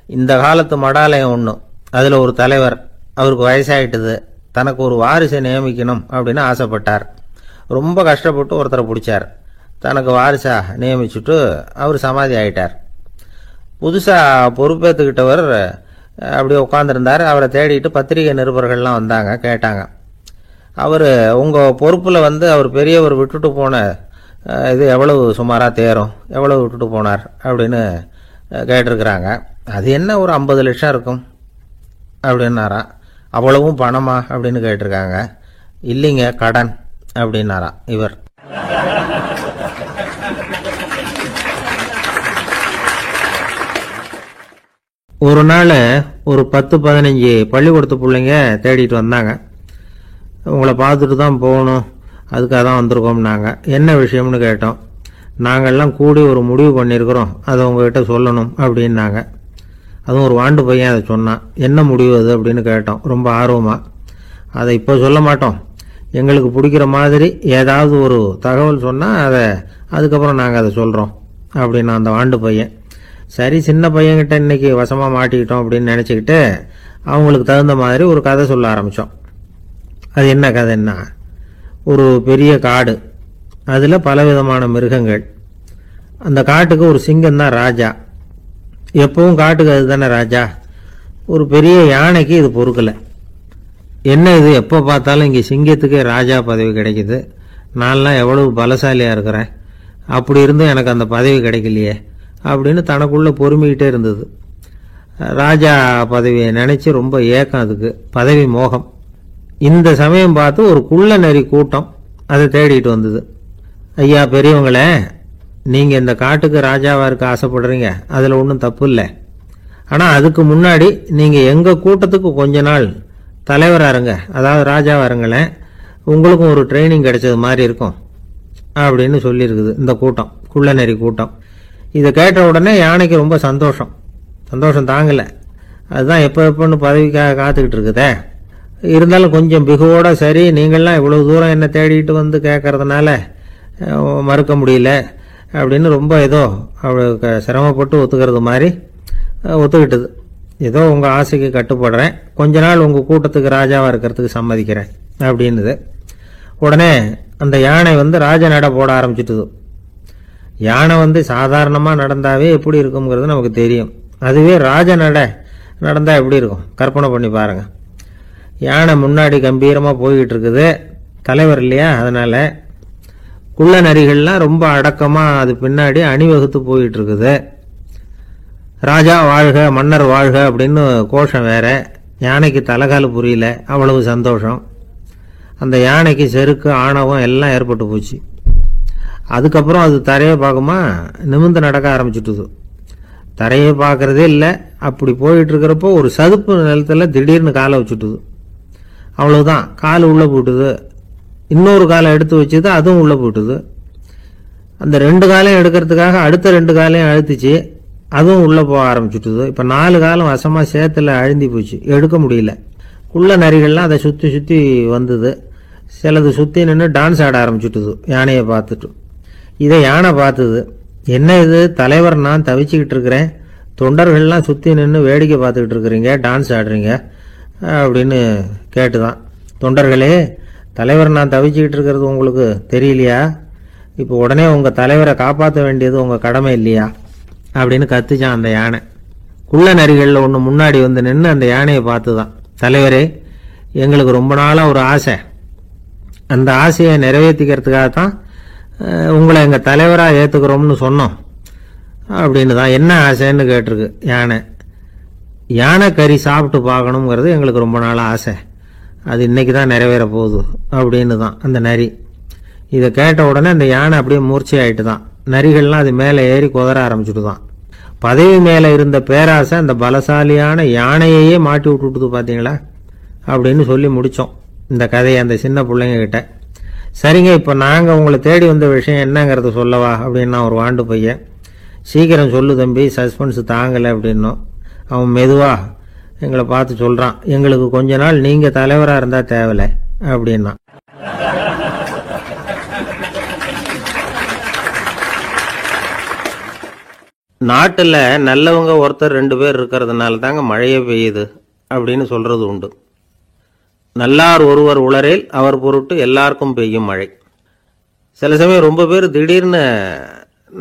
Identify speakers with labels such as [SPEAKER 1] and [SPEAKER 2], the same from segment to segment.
[SPEAKER 1] இந்த காலத்து மடாலயம் ஒன்று, அதில் ஒரு தலைவர், அவருக்கு வயசாயிட்டுது, தனக்கு ஒரு வாரிசை நியமிக்கணும் அப்படின்னு ஆசைப்பட்டார். ரொம்ப கஷ்டப்பட்டு ஒருத்தரை பிடிச்சார். தனக்கு வாரிசா நியமிச்சுட்டு அவர் சமாதி ஆயிட்டார். புதுசாக பொறுப்பேற்றுக்கிட்டவர் அப்படியே உட்காந்துருந்தார். அவரை தேடிட்டு பத்திரிகை நிருபர்கள்லாம் வந்தாங்க, கேட்டாங்க. அவர் உங்கள் பொறுப்பில் அவர் பெரியவர் விட்டுட்டு போன இது எவ்வளவு சுமாராக தேரும், எவ்வளவு விட்டுட்டு போனார் அப்படின்னு கேட்டிருக்கிறாங்க. அது என்ன ஒரு 50 லட்சம் இருக்கும் அப்படின்னாராம். அவ்வளவும் பணமா அப்படின்னு கேட்டிருக்காங்க. இல்லைங்க, கடன் அப்படின்னாராம் இவர். ஒரு நாள் ஒரு 10-15 பள்ளிக்கூடத்து பிள்ளைங்க தேடிட்டு வந்தாங்க. உங்களை பார்த்துட்டு தான் போகணும், அதுக்காக தான் வந்திருக்கோம்னாங்க. என்ன விஷயம்னு கேட்டோம். நாங்கள்லாம் கூடி ஒரு முடிவு பண்ணியிருக்கிறோம், அதை உங்ககிட்ட சொல்லணும் அப்படின்னாங்க. அதுவும் ஒரு வாண்டு பையன் அதை சொன்னான். என்ன முடிவு அது அப்படின்னு கேட்டோம் ரொம்ப ஆர்வமாக. அதை இப்போ சொல்ல மாட்டோம், எங்களுக்கு பிடிக்கிற மாதிரி ஏதாவது ஒரு தகவல் சொன்னால் அதுக்கப்புறம் நாங்கள் அதை சொல்கிறோம் அப்படின்னா அந்த வாண்டு பையன். சரி, சின்ன பையன்கிட்ட இன்னைக்கு வசமாக மாட்டிக்கிட்டோம் அப்படின்னு நினச்சிக்கிட்டு அவங்களுக்கு தகுந்த மாதிரி ஒரு கதை சொல்ல ஆரம்பித்தோம். அது என்ன கதைன்னா, ஒரு பெரிய காடு, அதில் பலவிதமான மிருகங்கள். அந்த காட்டுக்கு ஒரு சிங்கம் தான் ராஜா. எப்பவும் காட்டுக்கு அது தானே ராஜா. ஒரு பெரிய யானைக்கு இது பொறுக்கலை. என்ன இது, எப்போ பார்த்தாலும் இங்கே சிங்கத்துக்கே ராஜா பதவி கிடைக்குது, நான்லாம் எவ்வளவு பலசாலியாக இருக்கிறேன், அப்படி இருந்தும் எனக்கு அந்த பதவி கிடைக்கலையே அப்படின்னு தனக்குள்ளே பொறுமிக்கிட்டே இருந்தது. ராஜா பதவியை நினச்சி ரொம்ப ஏக்கம், அதுக்கு பதவி மோகம். இந்த சமயம் பார்த்து ஒரு குள்ள நெறி கூட்டம் அதை தேடிட்டு வந்தது. ஐயா பெரியவங்களே, நீங்கள் இந்த காட்டுக்கு ராஜாவாக இருக்க ஆசைப்படுறீங்க, அதில் ஒன்றும் தப்பு இல்லை. ஆனால் அதுக்கு முன்னாடி நீங்கள் எங்கள் கூட்டத்துக்கு கொஞ்ச நாள் தலைவராக இருங்க, அதாவது ராஜாவாக இருங்களேன், உங்களுக்கும் ஒரு ட்ரைனிங் கிடைச்சது மாதிரி இருக்கும் அப்படின்னு சொல்லியிருக்குது இந்த கூட்டம், குள்ள நெறி கூட்டம். இதை கேட்ட உடனே யானைக்கு ரொம்ப சந்தோஷம் தாங்கலை. அதுதான் எப்போன்னு பதவிக்காக காத்துக்கிட்டு இருக்குதே. இருந்தாலும் கொஞ்சம் பிகுவோட, சரி நீங்கள்லாம் இவ்வளவு தூரம் என்ன தேடிட்டு வந்து கேட்கறதுனால மறுக்க முடியல அப்படின்னு ரொம்ப ஏதோ அவளுக்கு சிரமப்பட்டு ஒத்துக்கிறது மாதிரி ஒத்துக்கிட்டது. ஏதோ உங்கள் ஆசைக்கு கட்டுப்படுறேன், கொஞ்ச நாள் உங்கள் கூட்டத்துக்கு ராஜாவாக இருக்கிறதுக்கு சம்மதிக்கிறேன் அப்படின்னுது. உடனே அந்த யானை ராஜ நட போட ஆரம்பிச்சிட்டுது. யானை சாதாரணமாக நடந்தாவே எப்படி இருக்குங்கிறது நமக்கு தெரியும். அதுவே ராஜ நட நடந்தால் எப்படி இருக்கும் கற்பனை பண்ணி பாருங்கள். யானை முன்னாடி கம்பீரமாக போய்கிட்டு இருக்குது, தலைவர் இல்லையா, அதனால் குள்ள நரிகள்லாம் ரொம்ப அடக்கமாக அது பின்னாடி அணிவகுத்து போயிட்டு இருக்குது. ராஜா வாழ்க, மன்னர் வாழ்க அப்படின்னு கோஷம் வேற. யானைக்கு தலைகால் புரியல, அவ்வளவு சந்தோஷம். அந்த யானைக்கு செருக்கு, ஆணவம் எல்லாம் ஏற்பட்டு போச்சு. அதுக்கப்புறம் அது தரையை பார்க்குமா, நிமிர்ந்து நடக்க ஆரம்பிச்சுட்டுது. தரையை பார்க்கறதே இல்லை. அப்படி போயிட்டு இருக்கிறப்போ ஒரு சதுப்பு நிலத்தில் திடீர்னு காலை வச்சுட்டுது. அவ்வளவுதான், கால் உள்ளே போட்டுது. இன்னொரு காலை எடுத்து வச்சுது, அதுவும் உள்ளே போட்டுது. அந்த 2 காலையும் எடுக்கிறதுக்காக அடுத்த 2 காலையும் அழுத்துச்சு, அதுவும் உள்ளே போக ஆரம்பிச்சுட்டுது. இப்போ 4 காலம் வசமாக சேத்துல அழுந்தி போச்சு, எடுக்க முடியல. குள்ள நரிகள்லாம் அதை சுற்றி சுற்றி வந்தது. சிலது சுற்றி நின்று டான்ஸ் ஆட ஆரம்பிச்சுட்டுது யானையை பார்த்துட்டு. இதை யானை பார்த்தது. என்ன இது, தலைவர் நான் தவிச்சுக்கிட்டு இருக்கிறேன், தொண்டர்கள்லாம் சுற்றி நின்று வேடிக்கை பார்த்துக்கிட்டு இருக்கிறீங்க, டான்ஸ் ஆடுறீங்க அப்படின்னு கேட்டுதான். தொண்டர்களே, தலைவர் நான் தவிச்சுக்கிட்டு இருக்கிறது உங்களுக்கு தெரியலையா? இப்போ உடனே உங்கள் தலைவரை காப்பாற்ற வேண்டியது உங்கள் கடமை இல்லையா அப்படின்னு கத்துச்சான் அந்த யானை. குள்ள நரிகளில் ஒன்று முன்னாடி நின்று அந்த யானையை பார்த்து தான், தலைவரே எங்களுக்கு ரொம்ப நாளாக ஒரு ஆசை, அந்த ஆசையை நிறைவேற்றிக்கிறதுக்காகத்தான் உங்களை எங்கள் தலைவராக ஏற்றுக்கிறோம்னு சொன்னோம் அப்படின்னு தான். என்ன ஆசைன்னு கேட்டிருக்கு யானை. யானை கறி சாப்பிட்டு பார்க்கணுங்கிறது எங்களுக்கு ரொம்ப நாளாக ஆசை, அது இன்னைக்கு தான் நிறைவேற போகுது அப்படின்னு தான் அந்த நரி. இதை கேட்ட உடனே அந்த யானை அப்படியே மூர்ச்சி ஆயிட்டு தான். நரிகள்லாம் அது மேலே ஏறி குதற ஆரம்பிச்சுட்டு தான். பதவி மேலே இருந்த பேராசை அந்த பலசாலியான யானையையே மாட்டி விட்டுட்டுது பார்த்தீங்களா அப்படின்னு சொல்லி முடித்தோம் இந்த கதையை அந்த சின்ன பிள்ளைங்க கிட்ட. சரிங்க, இப்போ நாங்கள் உங்களை தேடி வந்த விஷயம் என்னங்கிறத சொல்லவா அப்படின்னா ஒரு வாண்டு பையன். சீக்கிரம் சொல்லு தம்பி, சஸ்பென்ஸ் தாங்கலை அப்படின்னோம். அவன் மெதுவாக எங்களை பார்த்து சொல்கிறான், எங்களுக்கு கொஞ்ச நாள் நீங்கள் தலைவராக இருந்தால் தேவலை அப்படின்னா. நாட்டுல நல்லவங்க ஒருத்தர் 2 பேர் இருக்கிறதுனால தாங்க மழையே பெய்யுது அப்படின்னு சொல்றது உண்டு. நல்லார் ஒருவர் உளரேல் அவர் பொருட்டு எல்லாருக்கும் பெய்யும் மழை. சில சமயம் ரொம்ப பேர் திடீர்னு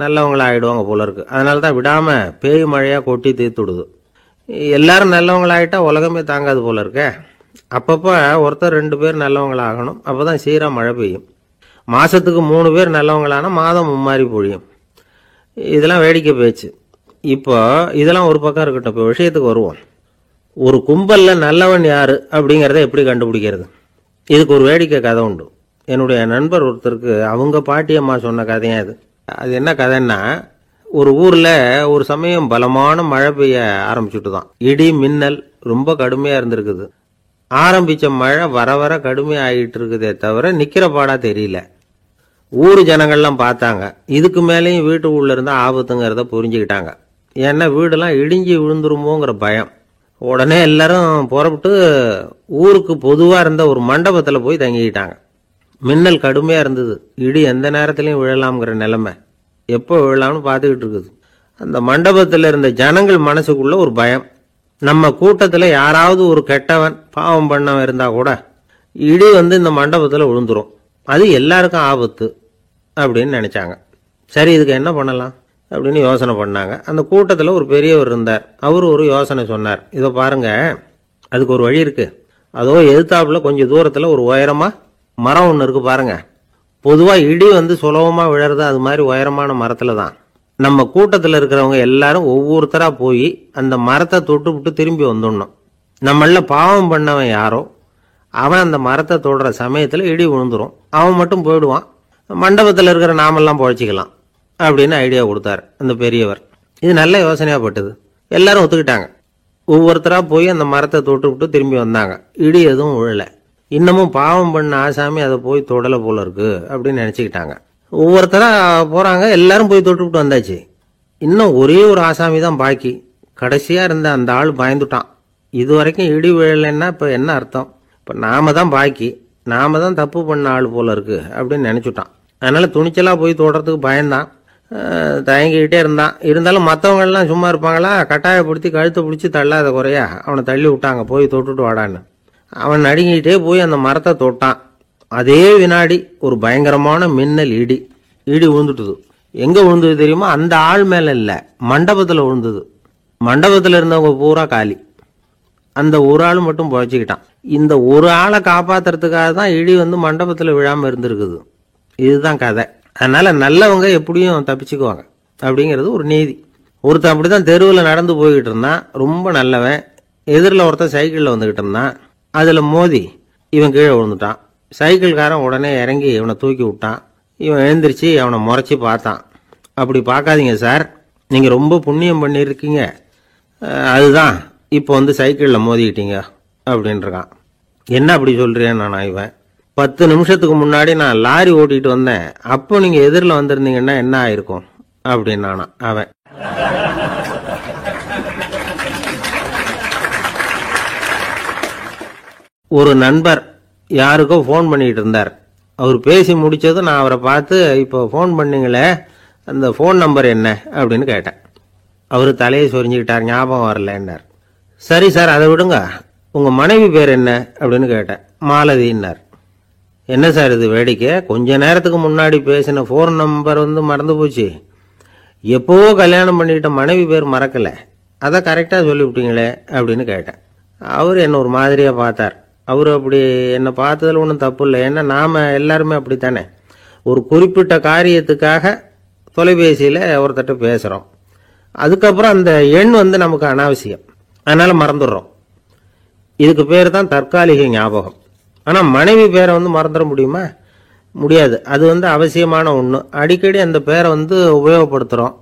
[SPEAKER 1] நல்லவங்களா ஆயிடுவாங்க போல இருக்கு. அதனால தான் விடாம பேய் மழையா கொட்டி தீர்த்துடுது. எல்லாரும் நல்லவங்களாயிட்டா உலகமே தாங்காது போல இருக்க. அப்பப்போ ஒருத்தர் 2 பேர் நல்லவங்களாகணும். அப்பதான் சீரா மழை பெய்யும். மாசத்துக்கு 3 பேர் நல்லவங்களானா மாதம் மும்மாரி பொழியும். இதெல்லாம் வேடிக்கை பேச்சு. இப்போ இதெல்லாம் ஒரு பக்கம் இருக்கட்டும். இப்போ விஷயத்துக்கு வருவோம். ஒரு கும்பல்ல நல்லவன் யாரு அப்படிங்கிறத எப்படி கண்டுபிடிக்கிறது? இதுக்கு ஒரு வேடிக்கை கதை உண்டு. என்னுடைய நண்பர் ஒருத்தருக்கு அவங்க பாட்டியம்மா சொன்ன கதையா இது. அது என்ன கதைன்னா, ஒரு ஊர்ல ஒரு சமயம் பலமான மழை பெய்ய ஆரம்பிச்சுட்டு தான். இடி மின்னல் ரொம்ப கடுமையா இருந்திருக்குது. ஆரம்பிச்ச மழை வர வர கடுமையா ஆகிட்டு இருக்குதே தவிர நிக்கிற பாடா தெரியல. ஊர் ஜனங்கள்லாம் பார்த்தாங்க. இதுக்கு மேலேயும் வீட்டு உள்ள இருந்தா ஆபத்துங்கிறத புரிஞ்சுக்கிட்டாங்க. ஏன்னா வீடெல்லாம் இடிஞ்சி விழுந்துருமோங்கிற பயம். உடனே எல்லாரும் புறப்பட்டு ஊருக்கு பொதுவா இருந்த ஒரு மண்டபத்துல போய் தங்கிக்கிட்டாங்க. மின்னல் கடுமையா இருந்தது. இடி எந்த நேரத்திலையும் விழலாம்ங்கிற நிலைமை. எப்போ விழலாம்னு பார்த்துக்கிட்டு இருக்குது. அந்த மண்டபத்தில் இருந்த ஜனங்கள் மனசுக்குள்ள ஒரு பயம். நம்ம கூட்டத்தில் யாராவது ஒரு கெட்டவன் பாவம் பண்ணவன் இருந்தா கூட இடி இந்த மண்டபத்தில் விழுந்துரும். அது எல்லாருக்கும் ஆபத்து அப்படின்னு நினைச்சாங்க. சரி, இதுக்கு என்ன பண்ணலாம் அப்படின்னு யோசனை பண்ணாங்க. அந்த கூட்டத்தில் ஒரு பெரியவர் இருந்தார். அவர் ஒரு யோசனை சொன்னார். இதை பாருங்க, அதுக்கு ஒரு வழி இருக்கு. அதோ எதிர்த்தாப்புல கொஞ்சம் தூரத்தில் ஒரு உயரமா மரம் ஒன்று இருக்கு பாருங்க. பொதுவா இடி சுலபமா விழறது அது மாதிரி உயரமான மரத்துல தான். நம்ம கூட்டத்தில் இருக்கிறவங்க எல்லாரும் ஒவ்வொருத்தரா போய் அந்த மரத்தை தொட்டு விட்டு திரும்பி வந்துடணும். நம்மள பாவம் பண்ணவன் யாரோ அவன் அந்த மரத்தை தொடுற சமயத்துல இடி விழுந்துரும். அவன் மட்டும் போயிடுவான். மண்டபத்தில் இருக்கிற நாமெல்லாம் பொழைச்சிக்கலாம் அப்படின்னு ஐடியா கொடுத்தாரு அந்த பெரியவர். இது நல்ல யோசனையா பட்டது. எல்லாரும் ஒத்துக்கிட்டாங்க. ஒவ்வொருத்தரா போய் அந்த மரத்தை தொட்டு விட்டு திரும்பி வந்தாங்க. இடி எதுவும் விழல. இன்னமும் பாவம் பண்ண ஆசாமி அதை போய் தொடல போல இருக்கு அப்படின்னு நினைச்சுக்கிட்டாங்க. ஒவ்வொருத்தரா போறாங்க. எல்லாரும் போய் தொட்டுவிட்டு வந்தாச்சு. இன்னும் ஒரே ஒரு ஆசாமி தான் பாக்கி. கடைசியா இருந்த அந்த ஆள் பயந்துட்டான். இது வரைக்கும் இடி விழலைன்னா இப்ப என்ன அர்த்தம்? இப்ப நாம தான் பாக்கி, நாம தான் தப்பு பண்ண ஆள் போல இருக்கு அப்படின்னு நினைச்சுட்டான். அதனால துணிச்சலா போய் தொடறதுக்கு பயந்தான். தயங்கிக்கிட்டே இருந்தான். இருந்தாலும் மற்றவங்க எல்லாம் சும்மா இருப்பாங்களா? கட்டாயப்படுத்தி கழுத்தை பிடிச்சி தள்ளாத குறையா அவனை தள்ளி விட்டாங்க. போய் தொட்டுட்டு வாடான்னு. அவன் நடுங்கிட்டே போய் அந்த மரத்தை தொட்டான். அதே வினாடி ஒரு பயங்கரமான மின்னல் இடி விழுந்துட்டுது. எங்க விழுந்தது தெரியுமா? அந்த ஆள் மேல இல்ல, மண்டபத்துல விழுந்தது. மண்டபத்துல இருந்தவங்க பூரா காலி. அந்த ஒரு ஆள் மட்டும் பொழைச்சிக்கிட்டான். இந்த ஒரு ஆளை காப்பாத்துறதுக்காக தான் இடி மண்டபத்துல விழாம இருந்திருக்குது. இதுதான் கதை. அதனால நல்லவங்க எப்படியும் தப்பிச்சுக்குவாங்க அப்படிங்கிறது ஒரு நீதி. ஒருத்தன் அப்படிதான் தெருவில் நடந்து போய்கிட்டு இருந்தான். ரொம்ப நல்லவன். எதிரில் ஒருத்தன் சைக்கிளில் வந்துகிட்டு இருந்தான். அதுல மோதி இவன் கீழே விழுந்துட்டான். சைக்கிள்காரன் உடனே இறங்கி இவனை தூக்கி விட்டான். இவன் எழுந்திரிச்சு அவனை முறைச்சி பார்த்தான். அப்படி பார்க்காதீங்க சார், நீங்க ரொம்ப புண்ணியம் பண்ணியிருக்கீங்க, அதுதான் இப்போ சைக்கிளில் மோதிக்கிட்டீங்க அப்படின்றான். என்ன அப்படி சொல்றேன் நான்? இவன் 10 நிமிஷத்துக்கு முன்னாடி நான் லாரி ஓட்டிட்டு வந்தேன், அப்போ நீங்க எதிரில் வந்திருந்தீங்கன்னா என்ன ஆயிருக்கும் அப்படின்னானா அவன். ஒரு நண்பர் யாருக்கோ ஃபோன் பண்ணிட்டு இருந்தார். அவர் பேசி முடிச்சதும் நான் அவரை பார்த்து, இப்போ ஃபோன் பண்ணீங்களே, அந்த ஃபோன் நம்பர் என்ன அப்படின்னு கேட்டேன். அவர் தலையை சொரிஞ்சுக்கிட்டார். ஞாபகம் வரலன்னார். சரி சார், அதை விடுங்க, உங்க மனைவி பேர் என்ன அப்படின்னு கேட்டேன். மாலதின்னார். என்ன சார் இது வேடிக்கை? கொஞ்ச நேரத்துக்கு முன்னாடி பேசின ஃபோன் நம்பர் மறந்து போச்சு. எப்போவோ கல்யாணம் பண்ணிக்கிட்ட மனைவி பேர் மறக்கல, அதை கரெக்டாக சொல்லிவிட்டீங்களே அப்படின்னு கேட்டேன். அவர் என்ன ஒரு மாதிரியா பார்த்தார். அவர் அப்படி என்னை பார்த்ததில் ஒன்றும் தப்பு இல்லை. ஏன்னா நாம் எல்லாருமே அப்படித்தானே. ஒரு குறிப்பிட்ட காரியத்துக்காக தொலைபேசியில் ஒருத்தட்ட பேசுகிறோம். அதுக்கப்புறம் அந்த எண் நமக்கு அனாவசியம், அதனால் மறந்துடுறோம். இதுக்கு பேர் தான் தற்காலிக ஞாபகம். ஆனால் மனைவி பேரை மறந்துட முடியுமா? முடியாது. அது அவசியமான ஒன்று. அடிக்கடி அந்த பேரை உபயோகப்படுத்துகிறோம்.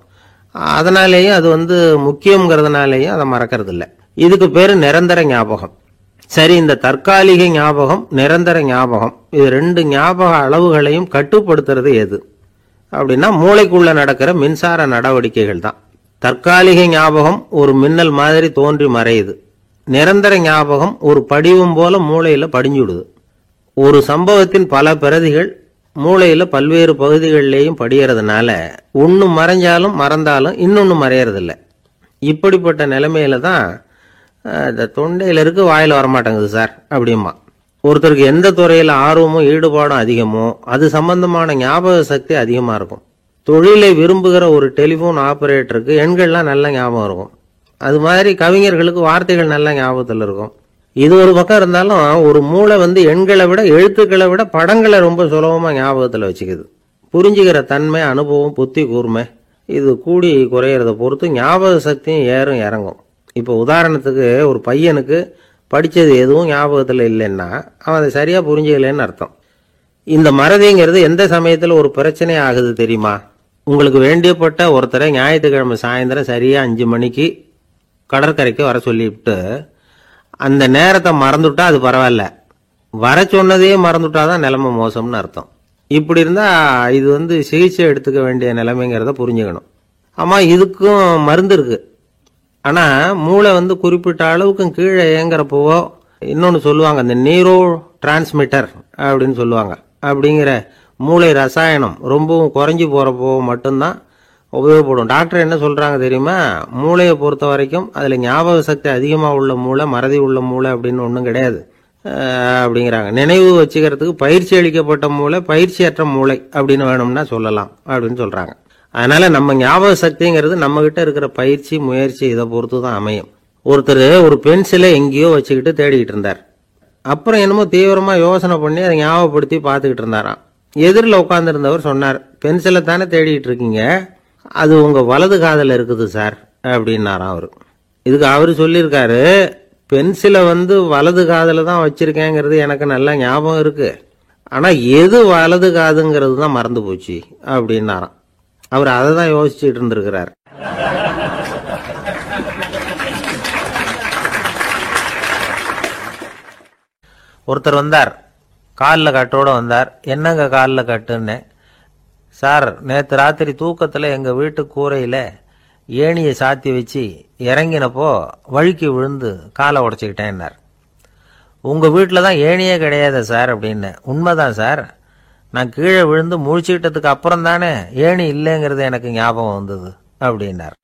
[SPEAKER 1] அதனாலேயும் அது முக்கியங்கிறதுனாலேயும் அதை மறக்கிறது இல்லை. இதுக்கு பேர் நிரந்தர ஞாபகம். சரி, இந்த தற்காலிக ஞாபகம், நிரந்தர ஞாபகம், இது 2 ஞாபக அளவுகளையும் கட்டுப்படுத்துறது எது அப்படின்னா மூளைக்குள்ள நடக்கிற மின்சார நடவடிக்கைகள் தான். தற்காலிக ஞாபகம் ஒரு மின்னல் மாதிரி தோன்றி மறையுது. நிரந்தர ஞாபகம் ஒரு படிவம் போல மூளையில படிஞ்சுடுது. ஒரு சம்பவத்தின் பல பிரதிகள் மூளையில் பல்வேறு பகுதிகளிலேயும் படிகிறதுனால ஒன்று மறைஞ்சாலும் மறந்தாலும் இன்னொன்று மறையறதில்லை. இப்படிப்பட்ட நிலைமையில தான் இந்த தொண்டையில் இருக்கு வாயில் வரமாட்டேங்குது சார் அப்படிமா. ஒருத்தருக்கு எந்த துறையில் ஆர்வமும் ஈடுபாடும் அதிகமோ அது சம்பந்தமான ஞாபக சக்தி அதிகமாக இருக்கும். தொழிலை விரும்புகிற ஒரு டெலிஃபோன் ஆபரேட்டருக்கு எண்கள்லாம் நல்ல ஞாபகம் இருக்கும். அது மாதிரி கவிஞர்களுக்கு வார்த்தைகள் நல்ல ஞாபகத்தில் இருக்கும். இது ஒரு பக்கம் இருந்தாலும் ஒரு மூளை எண்களை விட எழுத்துக்களை விட படங்களை ரொம்ப சுலபமாக ஞாபகத்தில் வச்சுக்குது. புரிஞ்சுக்கிற தன்மை, அனுபவம், புத்தி கூர்மை இது கூடி குறையிறத பொறுத்து ஞாபக சக்தியும் ஏறும் இறங்கும். இப்போ உதாரணத்துக்கு ஒரு பையனுக்கு படித்தது எதுவும் ஞாபகத்தில் இல்லைன்னா அவன் அதை சரியாக புரிஞ்சுக்கலன்னு அர்த்தம். இந்த மறதிங்கிறது எந்த சமயத்தில் ஒரு பிரச்சனை ஆகுது தெரியுமா? உங்களுக்கு வேண்டியப்பட்ட ஒருத்தரை ஞாயிற்றுக்கிழமை சாயந்தரம் சரியாக 5 மணிக்கு கடற்கரைக்கு வர சொல்லிவிட்டு அந்த நேரத்தை மறந்துட்டா அது பரவாயில்ல, வர சொன்னதையே மறந்துட்டாதான் நிலைமை மோசம்னு அர்த்தம். இப்படி இருந்தால் இது சிகிச்சை எடுத்துக்க வேண்டிய நிலைமைங்கிறத புரிஞ்சுக்கணும். ஆமாம், இதுக்கும் மருந்து இருக்கு. ஆனால் மூளை குறிப்பிட்ட அளவுக்கும் கீழே இயங்குறப்போவோ இன்னொன்று சொல்லுவாங்க, இந்த நியூரோ டிரான்ஸ்மிட்டர் அப்படின்னு சொல்லுவாங்க. அப்படிங்கிற மூளை ரசாயனம் ரொம்பவும் குறைஞ்சி போகிறப்போ மட்டும்தான் உபயோகப்படும். டாக்டர் என்ன சொல்கிறாங்க தெரியுமா? மூளையை பொறுத்த வரைக்கும் அதில் ஞாபக சக்தி அதிகமாக உள்ள மூளை, மறதி உள்ள மூளை அப்படின்னு ஒன்றும் கிடையாது அப்படிங்கிறாங்க. நினைவு வச்சுக்கிறதுக்கு பயிற்சி அளிக்கப்பட்ட மூளை, பயிற்சியற்ற மூளை அப்படின்னு வேணும்னா சொல்லலாம் அப்படின்னு சொல்கிறாங்க. அதனால நம்ம ஞாபக சக்திங்கிறது நம்ம கிட்ட இருக்கிற பயிற்சி, முயற்சி இதை பொறுத்து தான் அமையும். ஒருத்தர் ஒரு பென்சிலை எங்கேயோ வச்சுக்கிட்டு தேடிக்கிட்டு இருந்தார். அப்புறம் என்னமோ தீவிரமாக யோசனை பண்ணி அதை ஞாபகப்படுத்தி பார்த்துக்கிட்டு இருந்தாராம். எதிரில் உட்காந்துருந்தவர் சொன்னார், பென்சிலை தானே தேடிட்டு இருக்கீங்க, அது உங்கள் வலது காதில் இருக்குது சார் அப்படின்னாராம் அவர். இதுக்கு அவர் சொல்லியிருக்காரு, பென்சிலை வலது காதில் தான் வச்சிருக்கேங்கிறது எனக்கு நல்லா ஞாபகம் இருக்கு, ஆனால் எது வலது காதுங்கிறது தான் மறந்து போச்சு அப்படின்னாராம். அவர் அதை தான் யோசிச்சுட்டு இருந்திருக்கிறார். ஒருத்தர் வந்தார், காலில் கட்டோட வந்தார். என்னங்க காலில் கட்டுன்னு? சார், நேற்று ராத்திரி தூக்கத்தில் எங்கள் வீட்டு கூரையில் ஏணியை சாத்தி வச்சு இறங்கினப்போ வழுக்கி விழுந்து காலை உடச்சிக்கிட்டேன்னார். உங்கள் வீட்டில் தான் ஏணியே கிடையாது சார் அப்படின்னு. உண்மைதான் சார், நான் கீழே விழுந்து முழிச்சுக்கிட்டதுக்கு அப்புறம் தானே ஏணி இல்லைங்கிறது எனக்கு ஞாபகம் வந்தது அப்படின்னார்.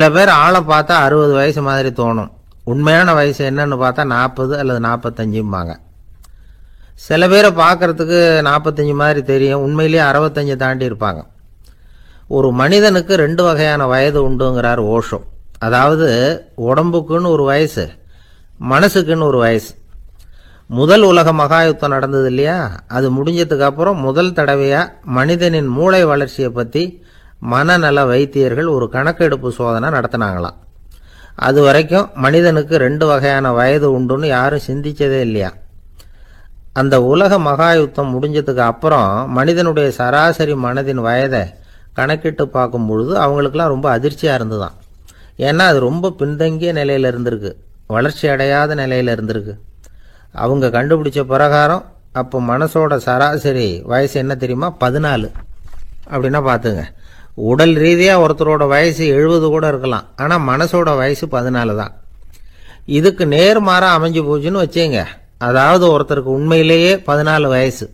[SPEAKER 1] சில பேர் ஆளை பார்த்தா 60 வயசு மாதிரி தோணும். உண்மையான வயசு என்னன்னு பார்த்தா 40 அல்லது 45ம்பாங்க. சில பேரை பார்க்கறதுக்கு 45 மாதிரி தெரியும், உண்மையிலேயே 65 தாண்டி இருப்பாங்க. ஒரு மனிதனுக்கு 2 வகையான வயது உண்டுங்கிறார் ஓஷோ. அதாவது உடம்புக்குன்னு ஒரு வயசு, மனசுக்குன்னு ஒரு வயசு. முதல் உலக மகாயுத்தம் நடந்தது இல்லையா, அது முடிஞ்சதுக்கு அப்புறம் முதல் தடவையா மனிதனின் மூளை வளர்ச்சியை பற்றி மனநல வைத்தியர்கள் ஒரு கணக்கெடுப்பு சோதனை நடத்தினாங்களாம். அது வரைக்கும் மனிதனுக்கு 2 வகையான வயது உண்டுன்னு யாரும் சிந்திச்சதே இல்லையா. அந்த உலக மகாயுத்தம் முடிஞ்சதுக்கு அப்புறம் மனிதனுடைய சராசரி மனதின் வயதை கணக்கிட்டு பார்க்கும் பொழுது அவங்களுக்கெல்லாம் ரொம்ப அதிர்ச்சியாக இருந்துதான். ஏன்னா அது ரொம்ப பின்தங்கிய நிலையில் இருந்திருக்கு, வளர்ச்சி அடையாத நிலையில் இருந்திருக்கு. அவங்க கண்டுபிடிச்ச பிரகாரம் அப்போ மனசோட சராசரி வயசு என்ன தெரியுமா? 14. அப்படின்னா பார்த்துங்க, உடல் ரீதியாக ஒருத்தரோட வயசு 70 கூட இருக்கலாம், ஆனால் மனசோட வயசு 14 தான். இதுக்கு நேர்மாறாக அமைஞ்சு போச்சுன்னு வச்சுங்க. அதாவது ஒருத்தருக்கு உண்மையிலேயே 14 வயசு,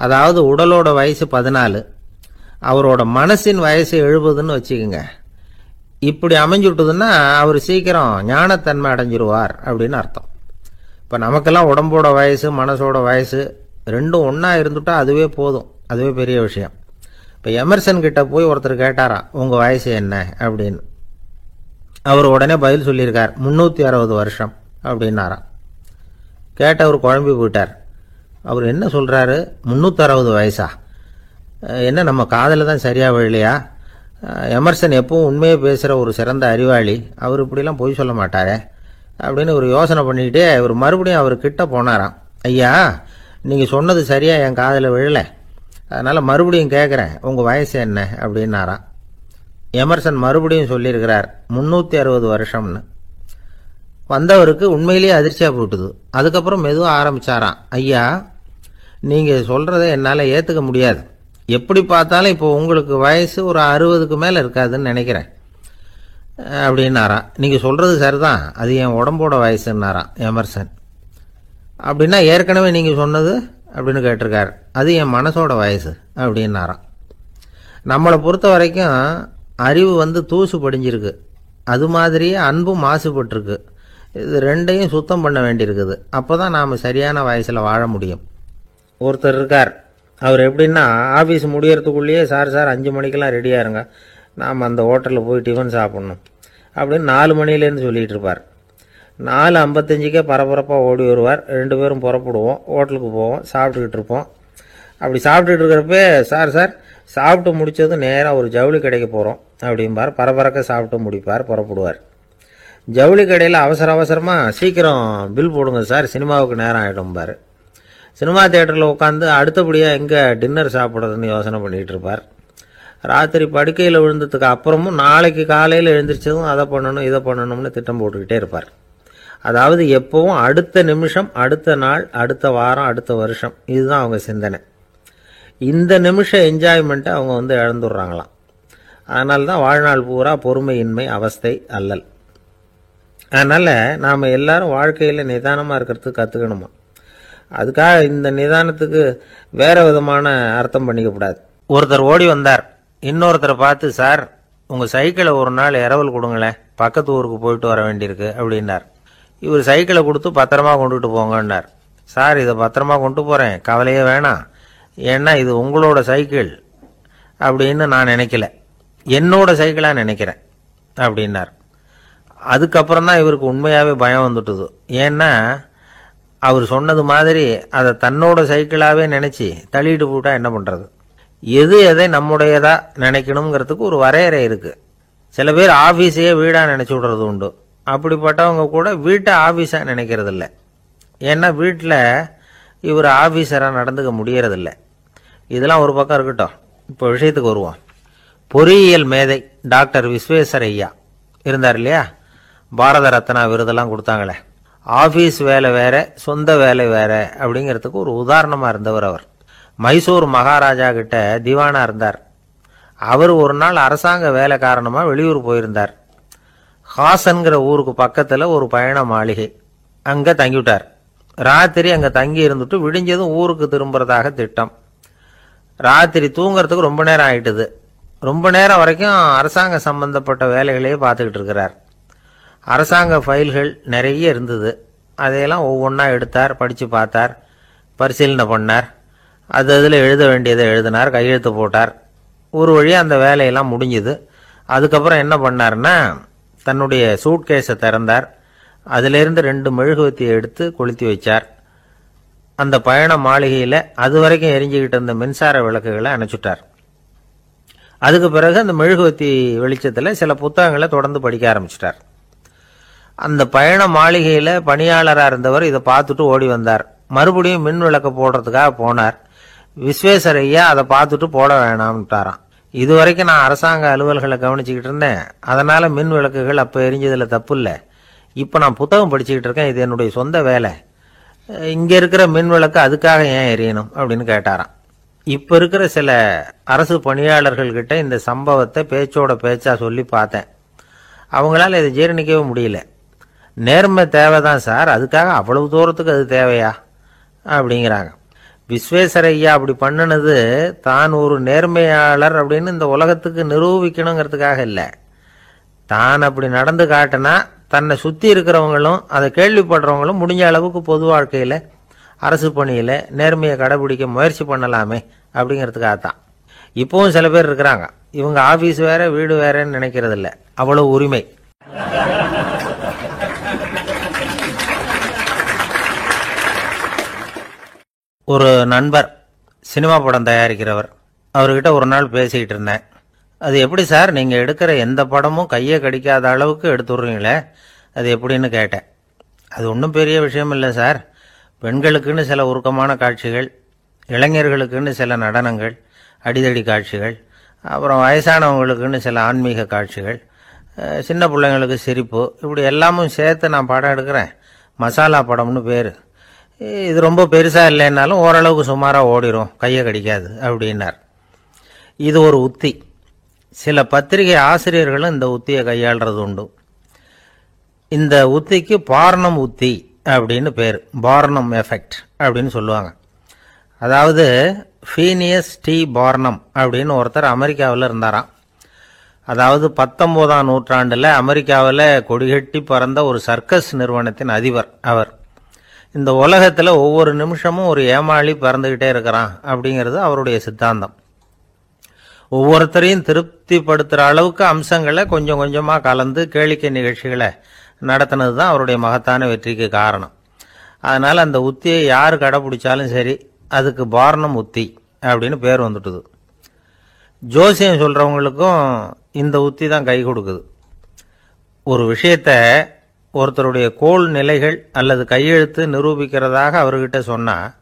[SPEAKER 1] அதாவது உடலோட வயசு 14, அவரோட மனசின் வயசு 70ன்னு வச்சுக்கோங்க. இப்படி அமைஞ்சுட்டுதுன்னா அவர் சீக்கிரம் ஞானத்தன்மை அடைஞ்சிருவார் அப்படின்னு அர்த்தம். இப்போ நமக்கெல்லாம் உடம்போட வயசு, மனசோட வயசு ரெண்டும் ஒன்றா இருந்துட்டா அதுவே போதும், அதுவே பெரிய விஷயம். இப்போ எமர்சன் கிட்ட போய் ஒருத்தர் கேட்டாராம், உங்கள் வயசு என்ன அப்படின்னு. அவர் உடனே பதில் சொல்லியிருக்கார், 360 வருஷம் அப்படின்னாராம். கேட்டவர் குழம்பி போயிட்டார். அவர் என்ன சொல்கிறாரு, 360 வயசா? என்ன நம்ம காதில் தான் சரியாக விழலையா? எமர்சன் எப்பவும் உண்மையை பேசுகிற ஒரு சிறந்த அறிவாளி, அவர் இப்படிலாம் பொய் சொல்ல மாட்டாரே அப்படின்னு ஒரு யோசனை பண்ணிக்கிட்டே அவர் மறுபடியும் அவர் கிட்ட போனாராம். ஐயா, நீங்கள் சொன்னது சரியாக என் காதில் விழலை, அதனால் மறுபடியும் கேட்குறேன், உங்கள் வயசு என்ன அப்படின்னாராம். எமர்சன் மறுபடியும் சொல்லியிருக்கிறார், 360 வருஷம்னு. வந்தவருக்கு உண்மையிலேயே அதிர்ச்சியாக போட்டுது. அதுக்கப்புறம் மெதுவாக ஆரம்பித்தாராம், ஐயா, நீங்கள் சொல்கிறத என்னால் ஏற்றுக்க முடியாது. எப்படி பார்த்தாலும் இப்போ உங்களுக்கு வயசு ஒரு 60க்கு மேலே இருக்காதுன்னு நினைக்கிறேன். அப்படின்னாராம். நீங்கள் சொல்கிறது சரிதான், அது என் உடம்போட வயசுன்னாராம் எமர்சன். அப்படின்னா ஏற்கனவே நீங்கள் சொன்னது அப்படின்னு கேட்டிருக்காரு, அது என் மனசோட வயசு அப்படின்னாராம். நம்மளை பொறுத்த வரைக்கும் அறிவு தூசு படிஞ்சிருக்கு, அது மாதிரியே அன்பும் மாசுபட்டிருக்கு. இது ரெண்டையும் சுத்தம் பண்ண வேண்டியிருக்குது. அப்போ தான் நாம் சரியான வயசில் வாழ முடியும். ஒருத்தர் இருக்கார், அவர் எப்படின்னா ஆஃபீஸ் முடியறதுக்குள்ளேயே சார் 5 மணிக்கெல்லாம் ரெடியாக இருங்க, நாம் அந்த ஹோட்டலில் போய் டிஃபன் சாப்பிட்ணும் அப்படின்னு 4 மணிலேருந்து சொல்லிகிட்டு இருப்பார். 4:55 பரபரப்பாக ஓடி வருவார். 2 பேரும் புறப்படுவோம், ஹோட்டலுக்கு போவோம், சாப்பிட்டுக்கிட்டு இருப்போம். அப்படி சாப்பிட்டுட்டு இருக்கிறப்ப சார் சாப்பிட்டு முடித்ததும் நேராக ஒரு ஜவுளி கடைக்கு போகிறோம் அப்படிம்பார். பரபரக்க சாப்பிட்டு முடிப்பார், புறப்படுவார். ஜவுளி கடையில் அவசரமாக சீக்கிரம் பில் போடுங்க சார், சினிமாவுக்கு நேரம் ஆகிடும்பார். சினிமா தியேட்டரில் உட்காந்து அடுத்தபடியாக எங்கே டின்னர் சாப்பிட்றதுன்னு யோசனை பண்ணிகிட்டு இருப்பார். ராத்திரி படுக்கையில் விழுந்ததுக்கு அப்புறமும் நாளைக்கு காலையில் எழுந்திரிச்சதும் அதை பண்ணணும் இதை பண்ணணும்னு திட்டம் போட்டுக்கிட்டே இருப்பார். அதாவது எப்பவும் அடுத்த நிமிஷம், அடுத்த நாள், அடுத்த வாரம், அடுத்த வருஷம், இதுதான் அவங்க சிந்தனை. இந்த நிமிஷ என்ஜாய்மெண்ட்டை அவங்க இழந்துடுறாங்களாம். அதனால தான் வாழ்நாள் பூரா பொறுமையின்மை, அவஸ்தை, அல்லல். அதனால் நாம் எல்லாரும் வாழ்க்கையில் நிதானமாக இருக்கிறதுக்கு கற்றுக்கணுமா. அதுக்காக இந்த நிதானத்துக்கு வேறு விதமான அர்த்தம் பண்ணிக்கக்கூடாது. ஒருத்தர் ஓடி வந்தார், இன்னொருத்தரை பார்த்து, சார் உங்கள் சைக்கிளை ஒரு நாள் இரவல் கொடுங்களேன், பக்கத்து ஊருக்கு போயிட்டு வர வேண்டியிருக்கு அப்படின்னார். இவர் சைக்கிளை கொடுத்து பத்திரமா கொண்டுட்டு போங்கன்னார். சார் இதை பத்திரமா கொண்டு போகிறேன், கவலையே வேணாம், ஏன்னா இது உங்களோட சைக்கிள் அப்படின்னு நான் நினைக்கல, என்னோட சைக்கிளாக நினைக்கிறேன் அப்படின்னார். அதுக்கப்புறம் தான் இவருக்கு உண்மையாகவே பயம் வந்துட்டுது. ஏன்னா அவர் சொன்னது மாதிரி அதை தன்னோட சைக்கிளாகவே நினச்சி தள்ளிட்டு போட்டா என்ன பண்ணுறது. எது எதை நம்முடையதா நினைக்கணுங்கிறதுக்கு ஒரு வரையறை இருக்குது. சில பேர் ஆஃபீஸையே வீடாக நினச்சி விடுறது உண்டு. அப்படிப்பட்டவங்க கூட வீட்டை ஆஃபீஸாக நினைக்கிறது இல்லை. ஏன்னா வீட்டில் இவர் ஆஃபீஸராக நடந்துக்க முடியறதில்லை. இதெல்லாம் ஒரு பக்கம் இருக்கட்டும், இப்போ விஷயத்துக்கு வருவோம். பொறியியல் மேதை டாக்டர் விஸ்வேஸ்வரய்யா இருந்தார் இல்லையா, பாரத ரத்னா விருதெல்லாம் கொடுத்தாங்களே. ஆஃபீஸ் வேலை வேற, சொந்த வேலை வேற அப்படிங்கிறதுக்கு ஒரு உதாரணமாக இருந்தவர் அவர். மைசூர் மகாராஜா கிட்ட திவானா இருந்தார். அவர் ஒரு நாள் அரசாங்க வேலை காரணமாக வெளியூர் போயிருந்தார். ஹாசன்கிற ஊருக்கு பக்கத்தில் ஒரு பயண மாளிகை, அங்கே தங்கிவிட்டார். ராத்திரி அங்கே தங்கி இருந்துட்டு விடிஞ்சதும் ஊருக்கு திரும்புறதாக திட்டம். ராத்திரி தூங்கிறதுக்கு ரொம்ப நேரம் ஆயிட்டுது. ரொம்ப நேரம் வரைக்கும் அரசாங்க சம்பந்தப்பட்ட வேலைகளையே பார்த்துக்கிட்டு இருக்கிறார். அரசாங்க ஃபைல்கள் நிறைய இருந்தது. அதையெல்லாம் ஒவ்வொன்றா எடுத்தார், படித்து பார்த்தார், பரிசீலனை பண்ணார். அதில் எழுத வேண்டியதை எழுதினார், கையெழுத்து போட்டார். ஒரு வழியாக அந்த வேலையெல்லாம் முடிஞ்சுது. அதுக்கப்புறம் என்ன பண்ணார்னா, தன்னுடைய சூட்கேஸை திறந்தார். அதிலிருந்து 2 மெழுகுவத்தியை எடுத்து கொளுத்தி வச்சார். அந்த பயண மாளிகையில் அது வரைக்கும் எரிஞ்சுக்கிட்டு இருந்த மின்சார விளக்குகளை அணைச்சுட்டார். அதுக்கு பிறகு அந்த மெழுகுவத்தி வெளிச்சத்தில் சில புத்தகங்களை தொடர்ந்து படிக்க ஆரம்பிச்சிட்டார். அந்த பயண மாளிகையில் பணியாளராக இருந்தவர் இதை பார்த்துட்டு ஓடி வந்தார். மறுபடியும் மின் விளக்கு போடுறதுக்காக போனார். விஸ்வேஸ்வரய்யா அதை பார்த்துட்டு போட வேணாம்ட்டாராம். இது வரைக்கும் நான் அரசாங்க அலுவல்களை கவனிச்சுக்கிட்டு இருந்தேன், அதனால் மின் விளக்குகள் அப்போ எரிஞ்சதில் தப்பு இல்லை. இப்போ நான் புத்தகம் படிச்சுக்கிட்டு இருக்கேன், இது என்னுடைய சொந்த வேலை. இங்கே இருக்கிற மின் விளக்கு அதுக்காக ஏன் எரியணும் அப்படின்னு கேட்டாராம். இப்போ இருக்கிற சில அரசு பணியாளர்கள்கிட்ட இந்த சம்பவத்தை பேச்சோட பேச்சா சொல்லி பார்த்தேன். அவங்களால இதை ஜீரணிக்கவே முடியல. நேர்மை தேவைதான் சார், அதுக்காக அவ்வளவு தூரத்துக்கு அது தேவையா அப்படிங்கிறாங்க. விஸ்வேஸ்வரய்யா அப்படி பண்ணினது தான் ஒரு நேர்மையாளர் அப்படின்னு இந்த உலகத்துக்கு நிரூபிக்கணுங்கிறதுக்காக இல்லை. தான் அப்படி நடந்து காட்டினா தன்னை சுற்றி இருக்கிறவங்களும் அதை கேள்விப்படுறவங்களும் முடிஞ்ச அளவுக்கு பொது வாழ்க்கையில், அரசு பணியில் நேர்மையை கடைபிடிக்க முயற்சி பண்ணலாமே அப்படிங்கிறதுக்காகத்தான். இப்போவும் சில பேர் இருக்கிறாங்க, இவங்க ஆஃபீஸ் வேற வீடு வேறன்னு நினைக்கிறது இல்லை, அவ்வளவு உரிமை. ஒரு நண்பர் சினிமா படம் தயாரிக்கிறவர், அவர்கிட்ட ஒரு நாள் பேசிக்கிட்டு இருந்தேன். அது எப்படி சார் நீங்கள் எடுக்கிற எந்த படமும் கையை கடிக்காத அளவுக்கு எடுத்துடுறீங்களே, அது எப்படின்னு கேட்டேன். அது ஒன்றும் பெரிய விஷயம் இல்லை சார், பெண்களுக்குன்னு சில உருக்கமான காட்சிகள், இளைஞர்களுக்குன்னு சில நடனங்கள், அடிதடி காட்சிகள், அப்புறம் வயசானவங்களுக்குன்னு சில ஆன்மீக காட்சிகள், சின்ன பிள்ளைங்களுக்கு சிரிப்பு, இப்படி எல்லாமும் சேர்த்து நான் படம் எடுக்கிறேன். மசாலா படம்னு பேர். இது ரொம்ப பெருசாக இல்லைன்னாலும் ஓரளவுக்கு சுமாராக ஓடிடும், கையை கடிக்காது அப்படின்னார். இது ஒரு உத்தி. சில பத்திரிகை ஆசிரியர்களும் இந்த உத்தியை கையாளுறது உண்டு. இந்த உத்திக்கு பார்னம் உத்தி அப்படின்னு பேர். பார்னம் எஃபெக்ட் அப்படின்னு சொல்லுவாங்க. அதாவது ஃபீனியஸ் டி பார்னம் அப்படின்னு ஒருத்தர் அமெரிக்காவில் இருந்தாராம். அதாவது 19ஆம் நூற்றாண்டில் அமெரிக்காவில் கொடிகட்டி பறந்த ஒரு சர்க்கஸ் நிறுவனத்தின் அதிபர் அவர். இந்த உலகத்தில் ஒவ்வொரு நிமிஷமும் ஒரு ஏமாளி பறந்துக்கிட்டே இருக்கிறான் அப்படிங்கிறது அவருடைய சித்தாந்தம். ஒவ்வொருத்தரையும் திருப்திப்படுத்துகிற அளவுக்கு அம்சங்களை கொஞ்சம் கொஞ்சமாக கலந்து கேளிக்கை நிகழ்ச்சிகளை நடத்தினது தான் அவருடைய மகத்தான வெற்றிக்கு காரணம். அதனால் அந்த உத்தியை யார் கடைப்பிடிச்சாலும் சரி, அதுக்கு பார்னம் உத்தி அப்படின்னு பேர் வந்துட்டுது. ஜோசியம் சொல்கிறவங்களுக்கும் இந்த உத்தி தான் கை கொடுக்குது. ஒரு விஷயத்த ஒருத்தருடைய கோள் நிலைகள் அல்லது கையெழுத்து நிரூபிக்கிறதாக அவர்கிட்ட சொன்னால்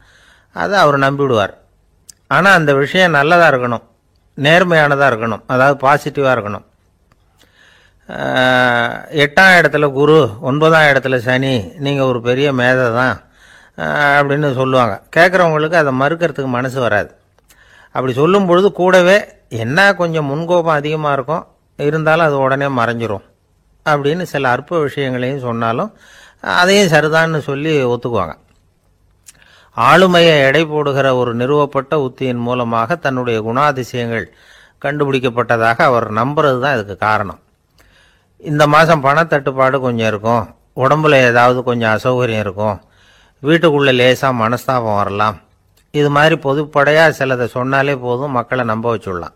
[SPEAKER 1] அதை அவர் நம்பிவிடுவார். ஆனால் அந்த விஷயம் நல்லதாக இருக்கணும், நேர்மையானதாக இருக்கணும், அதாவது பாசிட்டிவாக இருக்கணும். 8ஆம் இடத்துல குரு, 9ஆம் இடத்துல சனி, நீங்கள் ஒரு பெரிய மேதை தான் அப்படின்னு சொல்லுவாங்க. கேட்குறவங்களுக்கு அதை மறுக்கிறதுக்கு மனசு வராது. அப்படி சொல்லும் பொழுது கூடவே என்ன கொஞ்சம் முன்கோபம் அதிகமாக இருக்கும், இருந்தாலும் அது உடனே மறைஞ்சிரும் அப்படின்னு சில அற்ப விஷயங்களையும் சொன்னாலும் அதையும் சரிதான்னு சொல்லி ஒத்துக்குவாங்க. ஆளுமையை எடை போடுகிற ஒரு நிறுவப்பட்ட உத்தியின் மூலமாக தன்னுடைய குணாதிசயங்கள் கண்டுபிடிக்கப்பட்டதாக அவர் நம்புறது தான் இதுக்கு காரணம். இந்த மாதம் பணத்தட்டுப்பாடு கொஞ்சம் இருக்கும், உடம்புல ஏதாவது கொஞ்சம் அசௌகரியம் இருக்கும், வீட்டுக்குள்ளே லேசாக மனஸ்தாபம் வரலாம், இது மாதிரி பொதுப்படையாக சிலதை சொன்னாலே போதும், மக்களை நம்ப வச்சுடலாம்.